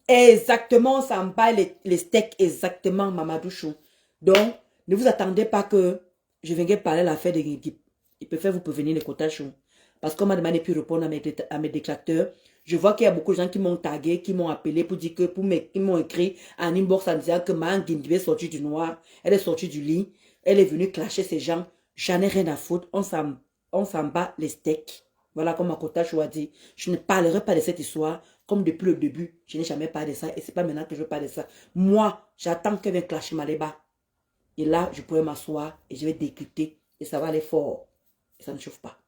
Exactement, ça emballe les steaks, exactement, Mamadou Chou. Donc, ne vous attendez pas que je vienne parler de l'affaire de Guigui. Il peut faire vous prévenir les quotas chauds. Parce qu'on m'a demandé de répondre à mes détracteurs. Je vois qu'il y a beaucoup de gens qui m'ont tagué, qui m'ont appelé pour dire que, qui m'ont écrit en inbox en disant que Maan Guigui est sortie du noir, elle est sortie du lit, elle est venue clasher ces gens. J'en ai rien à foutre, on s'en bat les steaks. Voilà comme ma quota chou a dit. Je ne parlerai pas de cette histoire. Comme depuis le début, je n'ai jamais parlé de ça. Et c'est pas maintenant que je parle de ça. Moi, j'attends qu'elle vienne clasher ma léba. Et là, je pourrais m'asseoir et je vais décrypter. Et ça va aller fort. Et ça ne chauffe pas.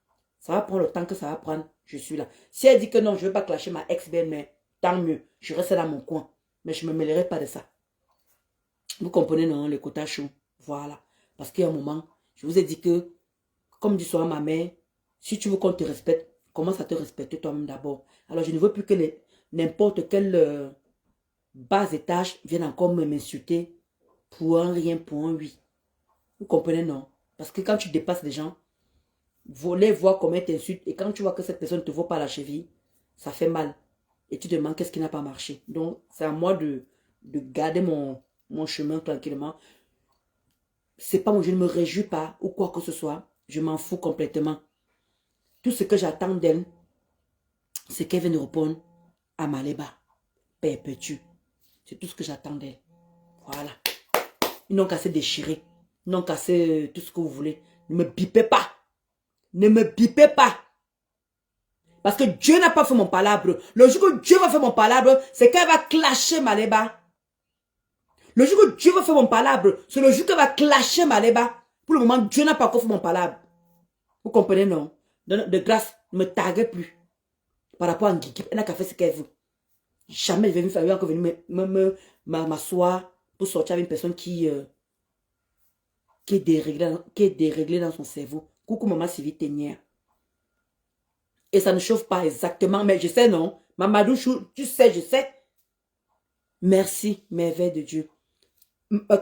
Ça va prendre le temps que ça va prendre. Je suis là. Si elle dit que non, je ne veux pas clasher ma ex-belle-mère, tant mieux. Je reste dans mon coin. Mais je ne me mêlerai pas de ça. Vous comprenez, non, les quotas chauds. Voilà. Parce qu'il y a un moment, je vous ai dit que, comme dit souvent ma mère, si tu veux qu'on te respecte, commence à te respecter toi-même d'abord. Alors, je ne veux plus que n'importe quel bas étage vienne encore m'insulter pour un rien, pour un oui. Vous comprenez, non? Parce que quand tu dépasses les gens, les voir comment ils t'insultent, et quand tu vois que cette personne ne te vaut pas la cheville, ça fait mal. Et tu te demandes qu'est-ce qui n'a pas marché. Donc, c'est à moi de garder mon chemin tranquillement. C'est pas moi, je ne me réjouis pas ou quoi que ce soit. Je m'en fous complètement. Tout ce que j'attends d'elle, c'est qu'elle vienne répondre à Maléba. Perpétue. C'est tout ce que j'attends d'elle. Voilà. Ils n'ont qu'à se déchirer. Ils n'ont qu'à se tout ce que vous voulez. Ne me bipez pas. Ne me bipez pas. Parce que Dieu n'a pas fait mon palabre. Le jour que Dieu va faire mon palabre, c'est qu'elle va clasher Maléba. Le jour que Dieu va faire mon palabre, c'est le jour qu'elle va clasher Maléba. Pour le moment, Dieu n'a pas encore fait mon palabre. Vous comprenez, non? De grâce, ne me taguez plus. Par rapport à Ngiki, elle n'a qu'à faire ce qu'elle veut. Jamais je vais venir m'asseoir pour sortir avec une personne qui est déréglée dans son cerveau. Coucou maman Sylvie Ténière. Et ça ne chauffe pas exactement, mais je sais non. Mamadou Chou, tu sais, je sais. Merci, merveille de Dieu.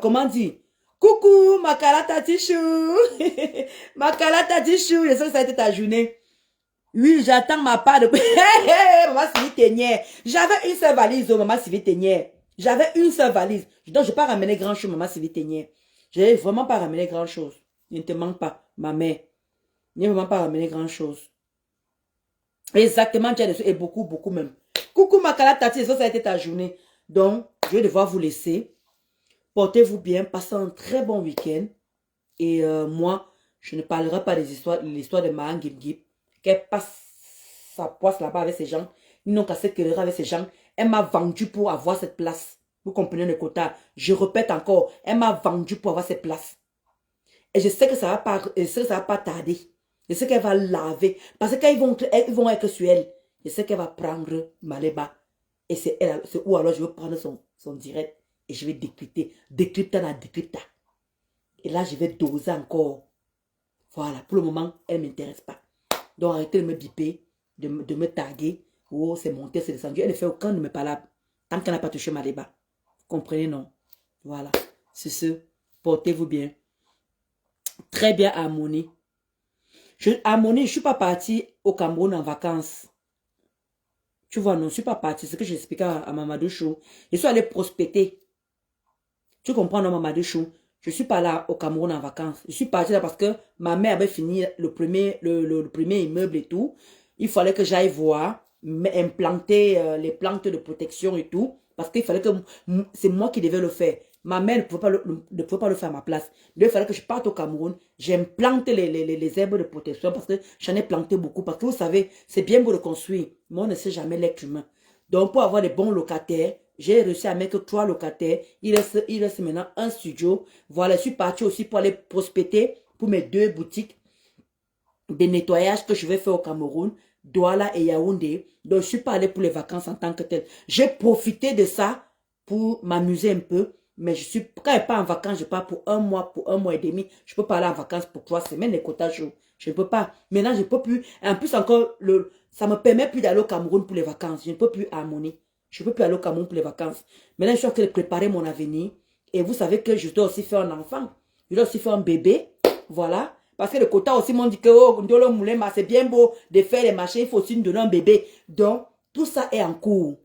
Comment dire? Coucou, Makala Tatichou. Makala Tatichou, je sais que ça a été ta journée. Oui, j'attends ma part de... Maman Sylvie Ténière. J'avais une seule valise, oh, maman Sylvie Ténière. J'avais une seule valise. Donc, je n'ai pas ramené grand chose, maman Sylvie Ténière. Je n'ai vraiment pas ramené grand chose. Il ne te manque pas, ma mère. Je n'ai vraiment pas ramené grand chose. Exactement, tu as et beaucoup, beaucoup même. Coucou Makala Tati, ça a été ta journée. Donc, je vais devoir vous laisser. Portez-vous bien, passez un très bon week-end. Et moi, je ne parlerai pas des histoires, l'histoire de Mahan Gip qu'elle passe sa poisse là-bas avec ces gens. Ils n'ont qu'à se querer avec ces gens. Elle m'a vendu pour avoir cette place. Vous comprenez le quota. Je répète encore, elle m'a vendu pour avoir cette place. Et je sais que ça va pas tarder. Je sais qu'elle va laver. Parce qu'ils vont être sur elle. Je sais qu'elle va prendre Maléba. Et c'est où alors je vais prendre son direct. Et je vais décrypter. Décrypta na décrypta. Et là, je vais doser encore. Voilà. Pour le moment, elle ne m'intéresse pas. Donc, arrêtez de me biper, de me taguer. Oh, c'est monté, c'est descendu. Elle ne fait aucun de mes palabres. Tant qu'elle n'a pas touché Maléba. Vous comprenez, non? Voilà. C'est ce. Portez-vous bien. Très bien, Harmonie. Harmonie, je ne suis pas partie au Cameroun en vacances. Tu vois, non, je ne suis pas partie. C'est ce que j'expliquais à Mamadou Chou. Je suis allée prospecter. Tu comprends, non, Mamadou Chou? Je ne suis pas là au Cameroun en vacances. Je suis partie là parce que ma mère avait fini le premier immeuble et tout. Il fallait que j'aille voir, implanter les plantes de protection et tout. Parce qu'il fallait que c'est moi qui devais le faire. Ma mère ne pouvait pas le faire à ma place. Il fallait que je parte au Cameroun. J'implante les herbes de protection parce que j'en ai planté beaucoup. Parce que vous savez, c'est bien beau de construire, mais on ne sait jamais l'être humain. Donc, pour avoir des bons locataires, j'ai réussi à mettre 3 locataires. Il reste maintenant un studio. Voilà, je suis partie aussi pour aller prospecter pour mes 2 boutiques de nettoyage que je vais faire au Cameroun, Douala et Yaoundé. Donc, je ne suis pas allée pour les vacances en tant que telle. J'ai profité de ça pour m'amuser un peu. Mais quand je pars en vacances, je pars pour un mois et demi. Je ne peux pas aller en vacances pour 3 semaines, les quotas chauds. Je ne peux pas. Maintenant, je ne peux plus. En plus, encore, ça ne me permet plus d'aller au Cameroun pour les vacances. Je ne peux plus harmonier. Je ne peux plus aller au Cameroun pour les vacances. Maintenant, je suis en train de préparer mon avenir. Et vous savez que je dois aussi faire un enfant. Je dois aussi faire un bébé. Voilà. Parce que le quota aussi m'ont dit que oh, c'est bien beau de faire les machins. Il faut aussi nous donner un bébé. Donc, tout ça est en cours.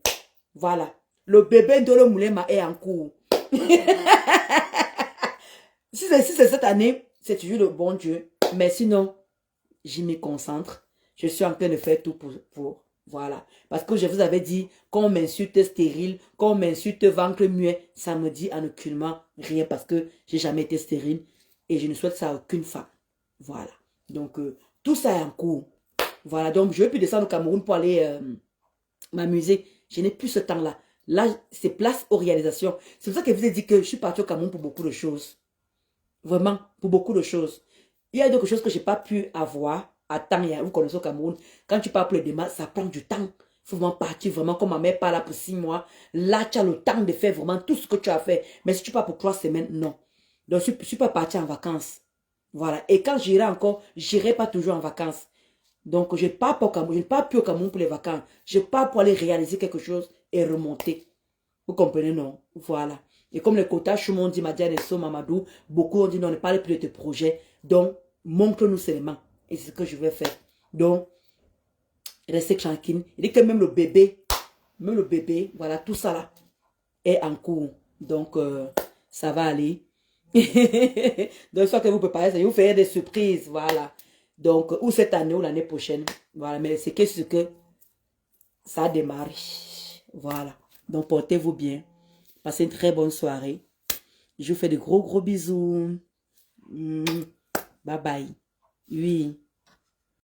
Voilà. Le bébé Ndolo Moulema est en cours. Si c'est cette année, c'est toujours le bon Dieu. Mais sinon, j'y m'y concentre. Je suis en train de faire tout pour voilà. Parce que je vous avais dit, qu'on m'insulte stérile, qu'on m'insulte ventre muet, ça me dit en aucunement rien parce que j'ai jamais été stérile et je ne souhaite ça à aucune femme. Voilà. Donc, tout ça est en cours. Voilà. Donc, je ne vais plus descendre au Cameroun pour aller m'amuser. Je n'ai plus ce temps-là. Là, c'est place aux réalisations. C'est pour ça que je vous ai dit que je suis partie au Cameroun pour beaucoup de choses. Vraiment, pour beaucoup de choses. Il y a d'autres choses que je n'ai pas pu avoir attends, vous connaissez au Cameroun, quand tu pars pour les démarches, ça prend du temps. Il faut vraiment partir, vraiment, comme ma mère part là pour 6 mois. Là, tu as le temps de faire vraiment tout ce que tu as fait. Mais si tu pars pour 3 semaines, non. Donc, je ne suis pas parti en vacances. Voilà. Et quand j'irai encore, j'irai pas toujours en vacances. Donc, je ne pars pas au Cameroun. Je ne pars plus au Cameroun pour les vacances. Je pars pour aller réaliser quelque chose et remonter. Vous comprenez, non? Voilà. Et comme les quotas, Choumon dit, Madiane et So, Mamadou, beaucoup ont dit, non, ne parlez plus de tes projets. Donc, montre-nous seulement. Et c'est ce que je vais faire. Donc, restez tranquille. Il dit que même le bébé, voilà, tout ça là, est en cours. Donc, ça va aller. Donc, soit que vous préparez ça, vous faites des surprises, voilà. Donc, ou cette année ou l'année prochaine. Voilà, mais c'est ce que ça a démarré. Voilà. Donc, portez-vous bien. Passez une très bonne soirée. Je vous fais de gros bisous. Bye bye. Oui.